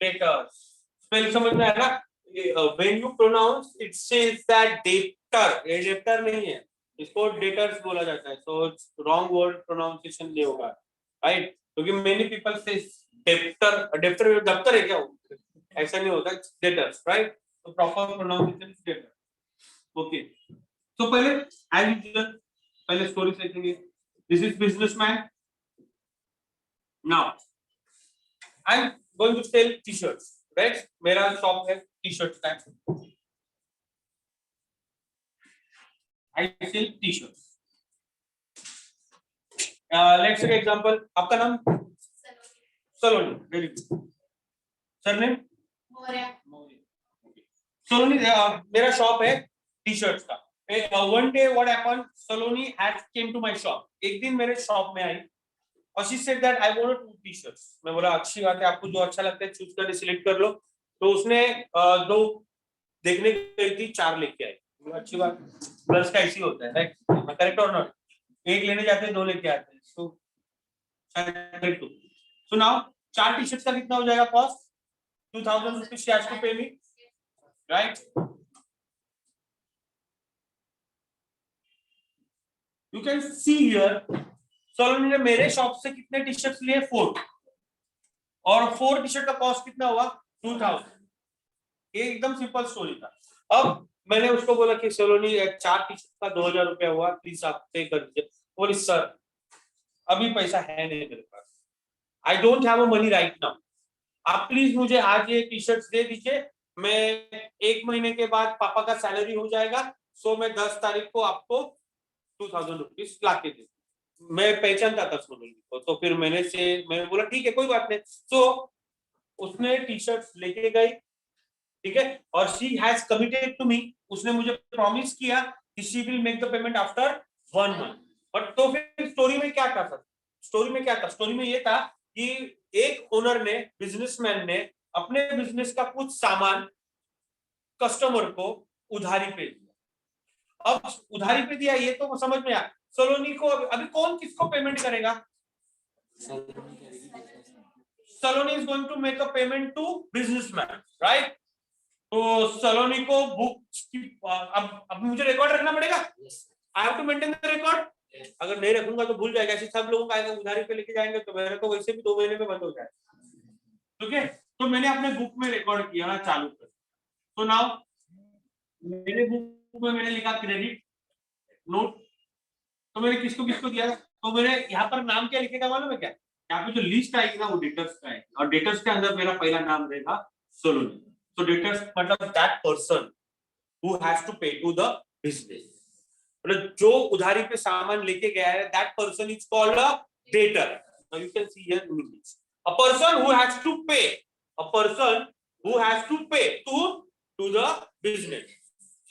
debtors, स्पेल समझ में आया ना? when you pronounce it says that debtor, ये debtor नहीं है, इसको debtors बोला जाता है, so it's wrong word pronunciation नहीं होगा, right? क्योंकि many people say debtor, debtor दफ्तर है क्या वो? ऐसा नहीं होता, debtors, right? तो proper pronunciation is debtor. Okay. तो पहले as usual पहले स्टोरी सीखेंगे. This is businessman. Now I'm going to sell t-shirts, right? मेरा शॉप है टी-शर्ट का. I sell t-shirts. Let's take example. आपका नाम? सलोनी. Very good. सरनेम? मौर्य. सलोनी. मेरा शॉप है टी-शर्ट्स का. One day what happened? Saloni has came to my shop. एक दिन मेरे शॉप में आई और she said that I wanted 2 t-shirts. मैं बोला अच्छी बात है, आपको जो अच्छा लगता है चूज करके सिलेक्ट कर लो. तो उसने 2 देखने गई थी, 4 लेके आई. अच्छी बात, प्लस का ऐसी होता है, राइट? करेक्ट और नॉट? एक लेने जाते हैं, 2 लेके आते हैं. सो नाउ 4 टी-शर्ट्स का कितना हो जाएगा cost? 2000 rupees she has to pay me, right? You can see here, सलोनी ने मेरे शॉप से कितने टी-शर्ट्स लिए? 4. और 4 टी-शर्ट का कॉस्ट कितना हुआ? 2000. ये एकदम सिंपल स्टोरी था. अब मैंने उसको बोला कि सलोनी 4 टी-शर्ट का 2000 रुपया हुआ, प्लीज आप पे कर दीजिए. बोली सर अभी पैसा है नहीं मेरे पास, I don't have money right now, आप प्लीज मुझे आज ये टी शर्ट्स दे दीजिए, मैं 1 महीने के बाद पापा का सैलरी हो जाएगा, सो मैं 10 तारीख को आपको 2000 रुपीज ला के दे, मैं पहचानता था सोनल को, तो फिर मैंने बोला ठीक है कोई बात नहीं, सो उसने टी शर्ट्स लेके गई, ठीक है, और she has committed to me, उसने मुझे प्रॉमिस किया कि she will make the payment after 1 month, but तो फिर स्टोरी में क्या था सर, स्टोरी में ये था कि एक ओनर ने, बिजनेसमैन ने अपने बिजनेस का कुछ सामान कस्टमर को उधारी पे दिया, अब उधारी पे दिया ये तो समझ में आया, सलोनी को अभी कौन किसको पेमेंट करेगा, Saloni is going to make a payment to businessman, right, तो सलोनी को बुक अब मुझे रिकॉर्ड रखना पड़ेगा, I have to maintain the record, अगर नहीं रखूंगा तो भूल जाएगा, ऐसे सब लोगों का आएगा उधारी पे लेके जाएंगे तो मेरा तो वैसे भी 2 महीने में बंद हो जाएगा, ठीक है, तो मैंने अपने बुक में रिकॉर्ड किया चालू कर, तो नाउ मेरे बुक में मैंने लिखा क्रेडिट नोट, तो मैंने किसको किसको दिया, तो मैंने यहाँ पर नाम क्या लिखेगा मालूम है क्या, यहाँ पे जो लिस्ट आएगी ना वो डेटर्स का है, और डेटर्स के अंदर मेरा पहला नाम रहेगा सोलोनी, तो डेटर्स मतलब that person who has to pay to the business, मतलब जो उधारी पे सामान लेके गया है, that person is called a debtor, now you can see here in English, a person who has to pay, a person who has to pay to the business,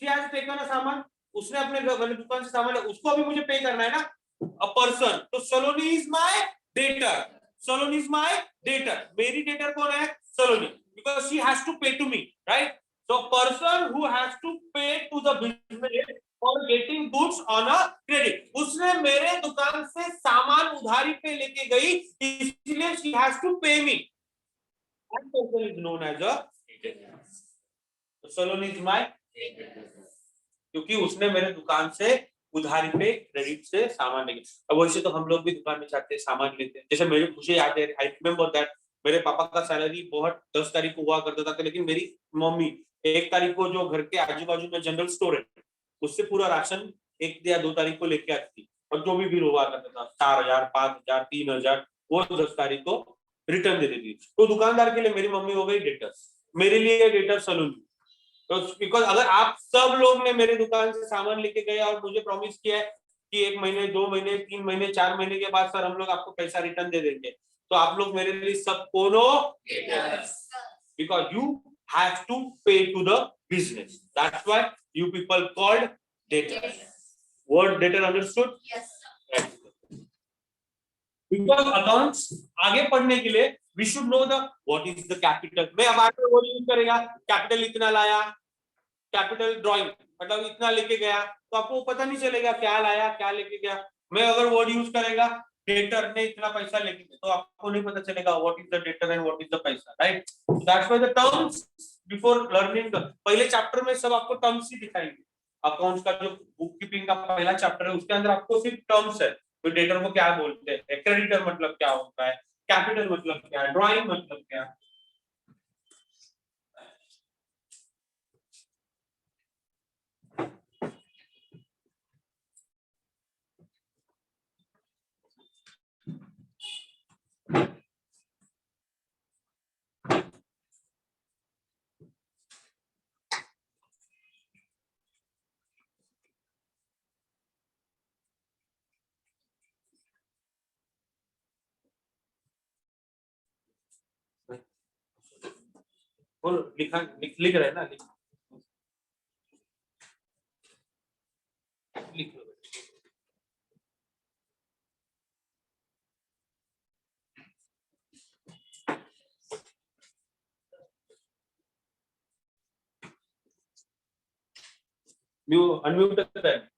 she has taken a सामान, उसने अपने दुकान से सामान, उसको अभी मुझे pay करना है ना, अ पर्सन, तो Saloni is my debtor, Saloni is my debtor, मेरी डेटर कौन है, Saloni, because she has to pay to me, right, so person who has to pay to the business for getting goods on a credit, उसने मेरे दुकान से सामान उधारी पे लेके गई, इसलिए she has to pay me, that person is known as a Saloni is my, क्योंकि उसने मेरे दुकान से उधारी पे क्रेडिट से सामान लेके, अब वैसे तो हम लोग भी दुकान में जाते हैं सामान लेते हैं, जैसे मेरे मुझे याद है, आई रिमेम्बर दैट मेरे पापा का सैलरी बहुत 10 तारीख को हुआ करता था, लेकिन मेरी मम्मी 1 तारीख को जो घर के आजू बाजू में जनरल स्टोर है उससे पूरा राशन 1 या 2 तारीख को लेके आती थी, और जो भी बिल हुआ करता था 4,000 5,000 3,000 वो 10 तारीख को रिटर्न दे देती, तो दुकानदार के लिए मेरी मम्मी हो गई डेटर्स, मेरे लिए डेटर सलून, तो बिकॉज अगर आप सब लोग ने मेरे दुकान से सामान लेके गए और मुझे प्रॉमिस किया है कि 1 महीने 2 महीने 3 महीने 4 महीने के बाद सर हम लोग आपको पैसा रिटर्न दे देंगे, तो आप लोग मेरे लिए सब कोनो, because you have to pay to the business, that's why you people called debtor, word debtor understood, because accounts आगे पढ़ने के लिए we should know the what is the capital, मैं अब आगे वर्ड यूज करेगा, कैपिटल इतना लाया, कैपिटल ड्राइंग मतलब इतना लेके गया, तो आपको पता नहीं चलेगा क्या लाया क्या लेके गया, मैं अगर वर्ड यूज करेगा डेटर ने इतना पैसा लेके गया, तो आपको नहीं पता चलेगा what is the debtor and what is the पैसा, right, that's why the terms before learning, पहले चैप्टर में सब आपको टर्म्स ही दिखाएंगे, अकाउंट्स का जो बुक कीपिंग का पहला चैप्टर है उसके अंदर आपको सिर्फ टर्म्स है, तो डेटर को क्या बोलते हैं, क्रेडिटर मतलब क्या होता है, कैपिटल मतलब क्या है, ड्राइंग मतलब क्या है, और लिख रहे हैं ना, लिख लो, अनम्यूट करता है,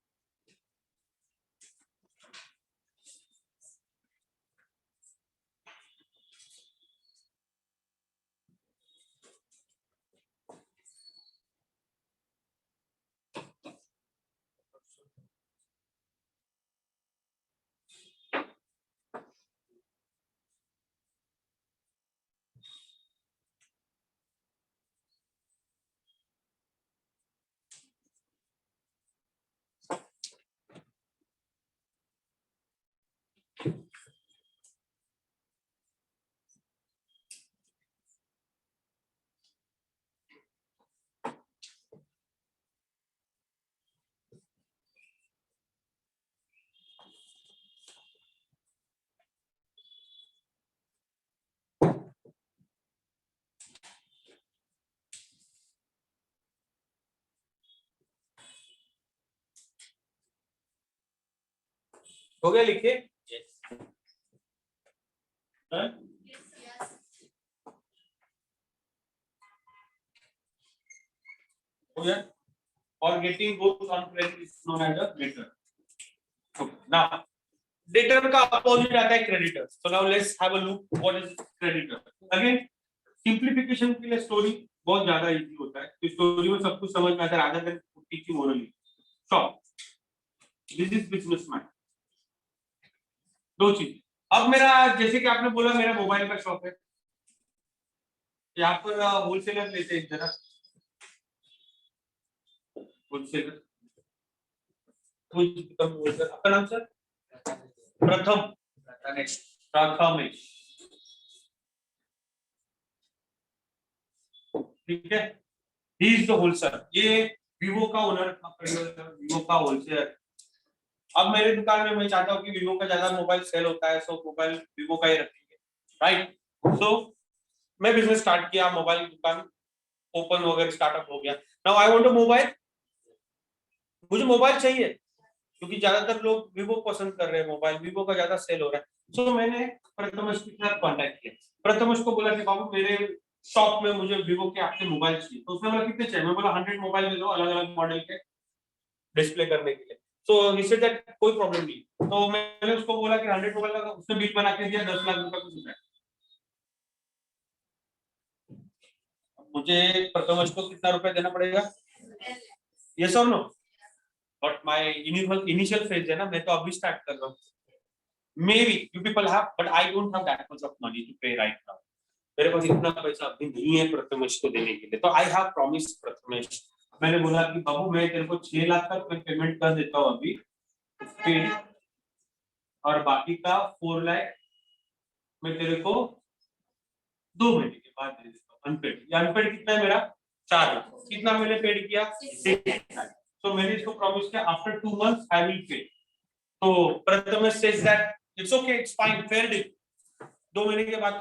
हो गया, लिखिए। हो गया। और getting goods on credit is known as a debtor. Now, debtor का opposite आता है creditor. So now let's have a look what is creditor. Again, simplification के लिए story बहुत ज्यादा easy होता है, तो story में सब कुछ समझ में आता है rather than teaching orally. Shop. This is businessman. दो चीज। अब मेरा, जैसे कि आपने बोला मेरा मोबाइल का शॉप है, यहाँ पर होलसेलर लेते हैं जरा, होलसेलर। आपका नाम सर? प्रथमेश। ठीक है, ही इज द होलसेलर। ये वीवो का ओनर, वीवो का होलसेलर। अब मेरे दुकान में मैं चाहता हूँ कि वीवो का ज्यादा मोबाइल सेल होता है, सो मोबाइल वीवो का ही रखेंगे, राइट। सो मैं बिजनेस स्टार्ट किया, मोबाइल दुकान ओपन वगैरह स्टार्टअप हो गया। Now I want a mobile, मुझे मोबाइल चाहिए क्योंकि ज्यादातर लोग वीवो पसंद कर रहे हैं, मोबाइल वीवो का ज्यादा सेल हो रहा है। सो मैंने प्रथमेश के साथ कांटेक्ट किया, प्रथमेश को बोला कि बाबू मेरे शॉप में मुझे वीवो के आपके मोबाइल चाहिए। तो उसने बोला कितने चाहिए? मैं बोला 100 मोबाइल ले लो अलग अलग मॉडल के डिस्प्ले करने के लिए। सो ही सेड दैट कोई प्रॉब्लम नहीं। तो मैंने उसको बोला कि 100 मोबाइल का उसने बिल बना के दिया, 10 लाख रुपए कुछ होता है। मुझे प्रथमेश को कितना रुपए देना पड़ेगा? यस और no? But my initial phase है ना, मैं तो अभी स्टार्ट कर रहा हूँ। Maybe you people have, but I don't have that much of money to pay right now. मेरे पास इतना पैसा अभी नहीं है प्रथमेश को देने के लिए। तो I have promised प्रथमेश, मैंने बोला कि बाबू मैं तेरे को 6 लाख तक मैं पेमेंट कर देता हूँ अभी पेड, और बाकी का 4 लाख मैं तेरे को 2 महीने के बाद दे देता हूँ अनपेड। ये अनपेड कितना है मेरा? 4 लाख। कितना मैंने पेड किया? 6 लाख। तो मैंने इसको प्रॉमिस किया after 2 months I will pay. तो Prathamesh says that it's okay, it's fine, fair deal, 2 महीने के बाद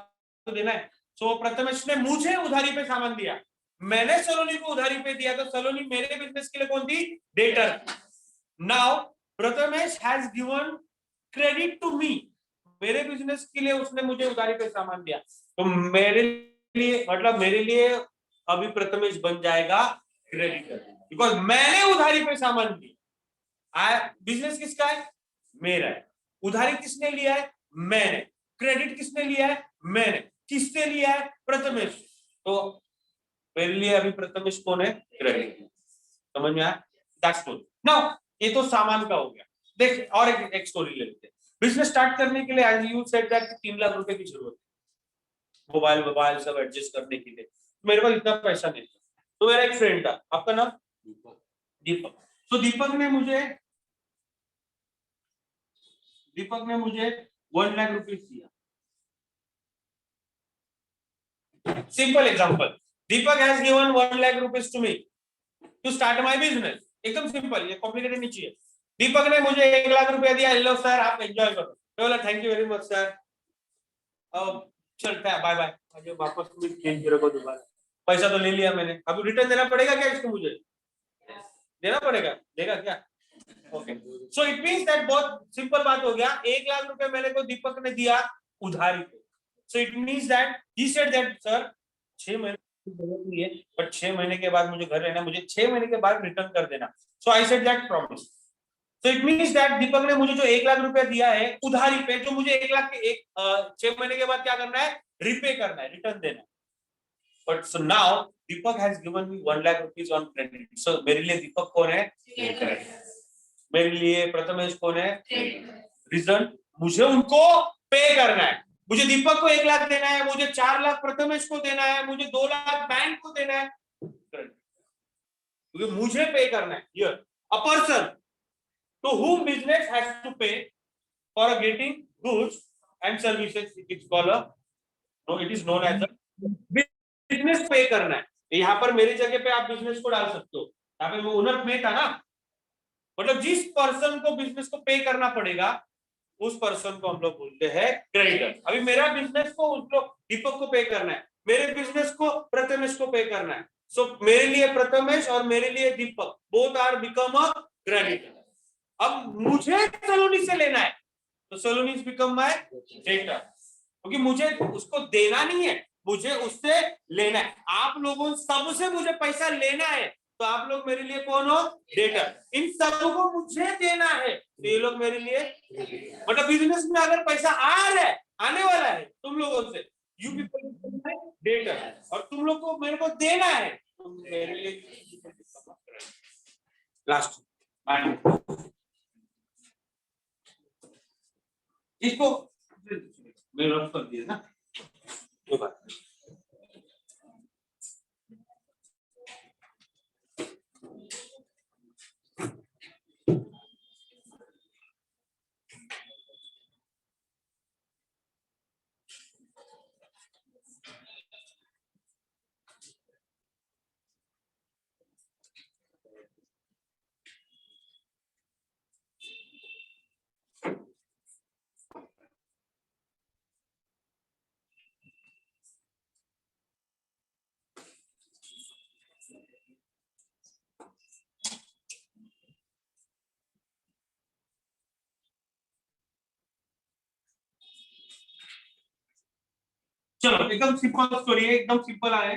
तो देना है। सो प्रथमेश ने मुझे उधारी पे सामान दिया, मैंने सलोनी को उधारी पे दिया, तो सलोनी मेरे बिजनेस के लिए कौन थी? Debtor. Now Prathamesh has given credit to me, मेरे बिजनेस के लिए उसने मुझे उधारी पे सामान दिया, तो मेरे लिए मतलब मेरे लिए अभी प्रथमेश बन जाएगा क्रेडिटर, बिकॉज मैंने उधारी पे सामान दिया। बिजनेस किसका है? मेरा है। उधारी किसने लिया है? मैंने। क्रेडिट किसने लिया है? मैंने। किसने लिया है? प्रथमेश। तो मेरे लिए अभी प्रथमेश कौन है? क्रेडिट। समझ में आया? That's story. नाउ ये तो सामान का हो गया। देख और एक स्टोरी ले लेते हैं। बिजनेस स्टार्ट करने के लिए as you said that 3 lakh रुपए की जरूरत है, मोबाइल सब एडजस्ट करने के लिए। मेरे पास इतना पैसा नहीं था, तो मेरा एक फ्रेंड था, आपका नाम? दीपक। तो दीपक ने मुझे 1 लाख रुपीज दिया। Simple example, Deepak has given 1 lakh rupees to me to start my business. एकदम सिंपल, ये कॉम्प्लिकेटेड नहीं चाहिए। दीपक ने मुझे 1 लाख रुपया दिया, हेलो सर आप एंजॉय करो। मैं बोला thank you very much sir, अब चलता है, बाय बाय। मुझे वापस चेंज करो दोबारा, पैसा तो ले लिया मैंने, अभी रिटर्न देना पड़ेगा क्या इसको? मुझे देना पड़ेगा, देगा क्या? Okay, so it means that बहुत सिंपल बात हो गया। 1 लाख रुपए मेरे को दीपक ने दिया उधारी पे। सो it means that he said that sir 6 महीने की जरूरत नहीं है, बट 6 महीने के बाद मुझे घर रहना, मुझे 6 महीने के बाद रिटर्न कर देना। So I said that promise. So it means that Deepak ने मुझे जो 1 लाख रुपया दिया है उधारी पे, जो मुझे 1 लाख के 6 महीने के बाद क्या करना है? रिपे करना है, रिटर्न देना। But so now Deepak has given me 1 lakh rupees on credit. So मेरे लिए दीपक कौन है? मेरे लिए प्रथमेश कौन है? रीजन, मुझे उनको पे करना है। मुझे दीपक को 1 लाख देना है, मुझे 4 लाख प्रथमेश को देना है, मुझे 2 लाख बैंक को देना है, क्योंकि मुझे पे करना है। Here a person to whom business has to pay for getting goods and services, it is called a, no, it is known as a business पे करना है। यहाँ पर मेरी जगह पे आप बिजनेस को डाल सकते हो, यहाँ पे वो ओनर में था ना, मतलब जिस पर्सन को बिजनेस को पे करना पड़ेगा उस पर्सन को हम लोग बोलते हैं क्रेडिटर। अभी मेरा बिजनेस को उस लोग दीपक को पे करना है, मेरे बिजनेस को प्रथमेश को पे करना है। सो मेरे लिए प्रथमेश और मेरे लिए Deepak both are become a creditor. अब मुझे सलोनी से लेना है, तो Saloni is become my debtor, क्योंकि मुझे उसको देना नहीं है, मुझे उससे लेना है। आप लोगों सबसे मुझे पैसा लेना है, तो आप लोग मेरे लिए कौन हो? डेटर। इन सबको मुझे देना है, तो ये लोग मेरे लिए, मतलब बिजनेस में अगर पैसा आ रहा है, आने वाला है तुम लोगों से, यू पीपल डेटर, और तुम लोग को मेरे को देना है, तो मेरे लिए लास्ट इसको मेरे रफ कर दिया ना, कोई बात नहीं। चलो एकदम सिंपल स्टोरी है, एकदम सिंपल है।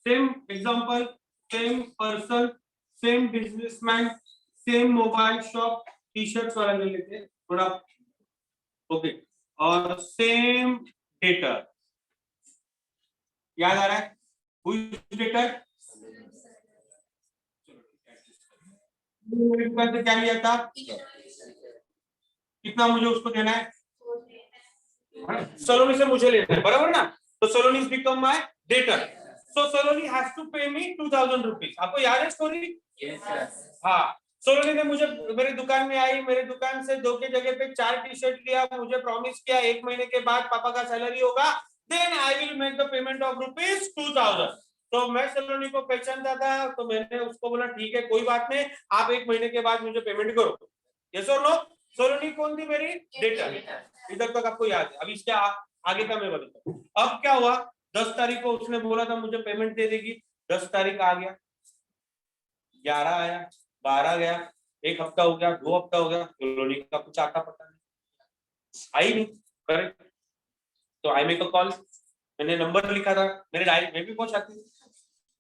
Same example, same person, same businessman, same mobile shop, T shirt वाला ले लेते हैं थोड़ा, ओके, और सेम डेटर, याद आ रहा है? Who is debtor? क्या लिया था? कितना मुझे उसको देना है? सलोनी से मुझे लेना है, बराबर ना? तो Saloni is become my debtor, so Saloni has to pay me 2000 rupees. आपको याद है स्टोरी? हाँ, सलोनी ने मुझे, मेरी दुकान में आई, मेरी दुकान से 2 के जगह पे 4 टी शर्ट लिया, मुझे प्रॉमिस किया 1 महीने के बाद पापा का सैलरी होगा, then I will make the payment of rupees 2000। तो मैं सलोनी को पहचानता था, तो मैंने उसको बोला ठीक है कोई बात नहीं, आप 1 महीने के बाद मुझे पेमेंट करो। यस और नो? सलोनी कौन थी? मेरी डेटर। इधर तक आपको याद है? अब इसके आगे का मैं बताता हूँ। अब क्या हुआ, 10 तारीख को उसने बोला था मुझे पेमेंट दे देगी, 10 तारीख आ गया, 11 आया, 12 गया, 1 हफ्ता हो गया, 2 हफ्ता हो गया, कॉलोनी का कुछ आता पता नहीं, आई नहीं, करेक्ट? तो आई मेक अ कॉल, मैंने नंबर लिखा था, मेरे डायरी में भी बहुत आती,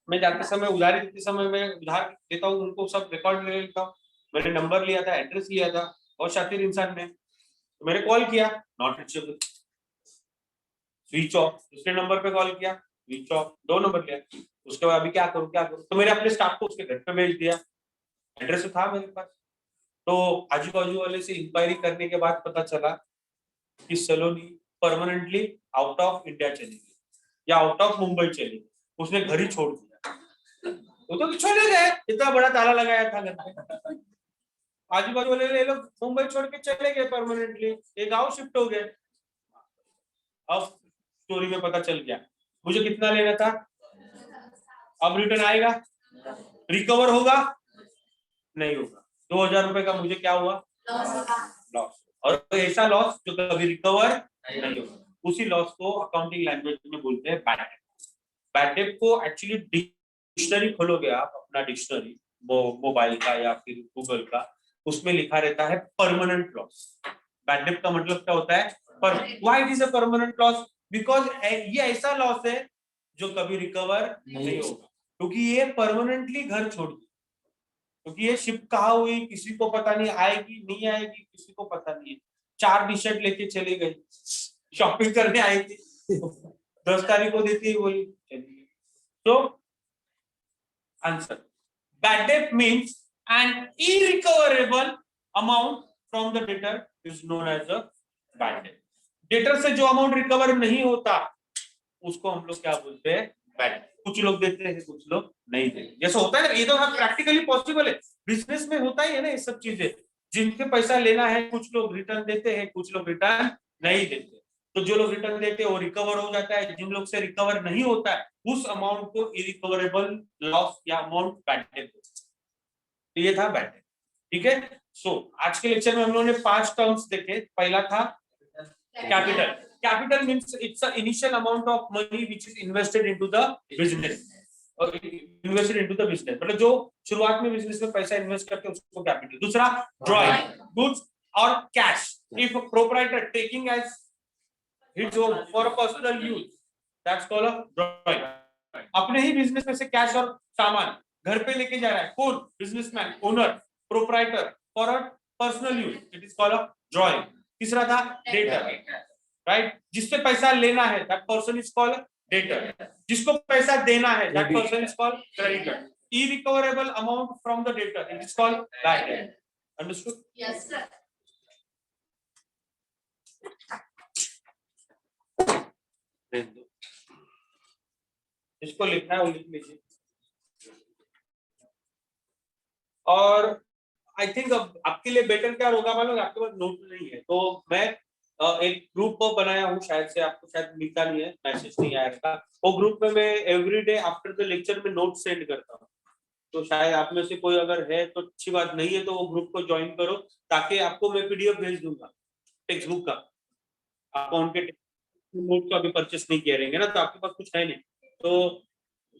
मैं जाते समय उधारी देते समय मैं उधार देता हूँ उनको, सब रिकॉर्ड ले लेता हूँ। मैंने नंबर लिया था, एड्रेस लिया था, बहुत शातिर इंसान ने। तो मैंने कॉल किया, नॉट रीचेबल, स्विच ऑफ। दूसरे नंबर पे कॉल किया, स्विच ऑफ। 2 नंबर लिया, उसके बाद अभी क्या करूं क्या करूं, तो मैंने अपने स्टाफ को उसके घर पे भेज दिया, एड्रेस तो था मेरे पास। तो आजू बाजू वाले से इंक्वायरी करने के बाद पता चला कि सलोनी परमानेंटली आउट ऑफ इंडिया चली गई, या आउट ऑफ मुंबई चली गई, उसने घर ही छोड़ दिया। वो तो चले गए, इतना बड़ा ताला लगाया था घर पे, आजू बाजू वाले लोग मुंबई छोड़ के चले गए परमानेंटली, ये गाँव शिफ्ट हो गए। अब स्टोरी में पता चल गया मुझे कितना लेना था, अब रिटर्न आएगा, रिकवर होगा नहीं होगा, 2000 रुपए का मुझे क्या हुआ? लॉस। और ऐसा लॉस जो कभी रिकवर नहीं होगा, उसी लॉस को अकाउंटिंग लैंग्वेज में बोलते हैं बैड डेट। बैड डेट को एक्चुअली डिक्शनरी खोलोगे आप, अपना डिक्शनरी मोबाइल का या फिर गूगल का, उसमें लिखा रहता है परमानेंट लॉस। बैड डेट का मतलब क्या होता है? Why it is a permanent loss? Because ये ऐसा लॉस है जो कभी रिकवर नहीं होगा, क्योंकि ये परमानेंटली घर छोड़ दी, क्योंकि ये शिफ्ट कहाँ हुई किसी को पता नहीं, आएगी नहीं आएगी किसी को पता नहीं है। 4 टी शर्ट लेके चली गई, शॉपिंग करने आई थी, 10 तारीख को देती वही चली गई। तो answer, bad debt means an irrecoverable amount from the debtor is known as a bad debt. Debtor से जो अमाउंट रिकवर नहीं होता उसको हम लोग क्या बोलते हैं? Bad debt. कुछ लोग देते हैं, कुछ लोग नहीं देते, जैसा होता है ना, ये तो प्रैक्टिकली पॉसिबल है, बिजनेस में होता ही है ना ये सब चीजें। जिनके पैसा लेना है कुछ लोग रिटर्न देते हैं, कुछ लोग रिटर्न नहीं देते। तो जो लोग रिटर्न देते हैं वो रिकवर हो जाता है, जिन लोग से रिकवर नहीं होता है उस अमाउंट को इरिकवरेबल लॉस या अमाउंट बैड डेट। तो ये था बैड डेट, ठीक है। सो आज के लेक्चर में हम लोगों ने 5 टर्म्स देखे। पहला था capital. Capital means it's a initial amount of money which is invested into the business, और इन्वेस्टेड इनटू द बिजनेस मतलब जो शुरुआत में बिजनेस में पैसा इन्वेस्ट करते हैं उसको कैपिटल। दूसरा drawing, goods or cash. If a proprietor taking as his own for a personal use, that's called a drawing. अपने ही बिजनेस में से कैश और सामान घर पे लेके जा रहा है, कौन? Businessman, owner, proprietor, for a personal use, it is called a drawing. तीसरा था डेटर, राइट? जिससे पैसा लेना है that person is called debtor. जिसको पैसा देना है that person is called creditor. Irrecoverable amount from the debtor, it is called bad debt. Understood? Yes, sir. जिसको लिखना है वो लिख लीजिए. और आई थिंक अब आपके लिए बेटर क्या होगा मालूम है, आपके पास नोट नहीं है तो मैं एक ग्रुप बनाया हूँ, शायद से आपको शायद मिलता नहीं है, मैसेज नहीं आया था. वो ग्रुप में मैं एवरीडे आफ्टर द लेक्चर में नोट सेंड करता हूँ. तो शायद आप में से कोई अगर है तो अच्छी बात, नहीं है तो वो ग्रुप को ज्वाइन करो, ताकि आपको मैं पीडीएफ भेज दूंगा टेक्स्ट बुक का. आप उनके नोट का भी परचेस नहीं किए रहेंगे ना, तो आपके पास कुछ है नहीं. तो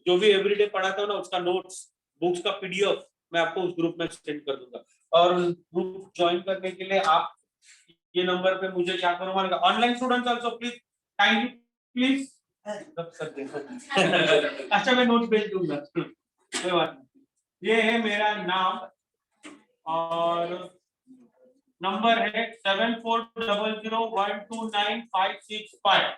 जो भी एवरीडे पढ़ाता हूँ ना, उसका नोट्स, बुक्स का पीडीएफ मैं आपको उस ग्रुप में सेंड कर दूंगा. और ग्रुप ज्वाइन करने के लिए आप ये नंबर पे मुझे क्या करो मालूम है, online students also please kindly please. अच्छा मैं नोट भेज दूंगा, कोई बात नहीं. ये है मेरा नाम और नंबर है 7400129565.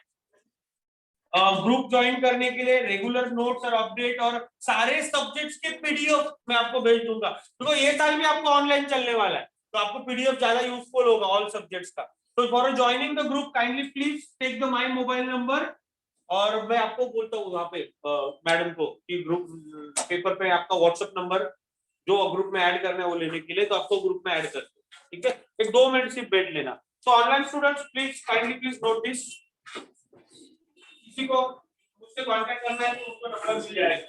ग्रुप ज्वाइन करने के लिए रेगुलर नोट्स और अपडेट और सारे सब्जेक्ट्स के पीडीएफ मैं आपको भेज दूंगा. तो ये साल भी आपको ऑनलाइन चलने वाला है, तो आपको पीडीएफ ज्यादा यूजफुल होगा ऑल सब्जेक्ट्स का. तो for joining the group kindly please take the my mobile number. और मैं आपको बोलता हूँ वहां पे मैडम को कि ग्रुप पेपर पे आपका व्हाट्सएप नंबर जो ग्रुप में ऐड करना है वो लेने के लिए, तो आपको ग्रुप में ऐड कर दो. ठीक है, एक 2 मिनट सिर्फ बैठ लेना. तो online students please kindly please note this. किसी को मुझसे कांटेक्ट करना है तो उसको नंबर मिल जाएगा.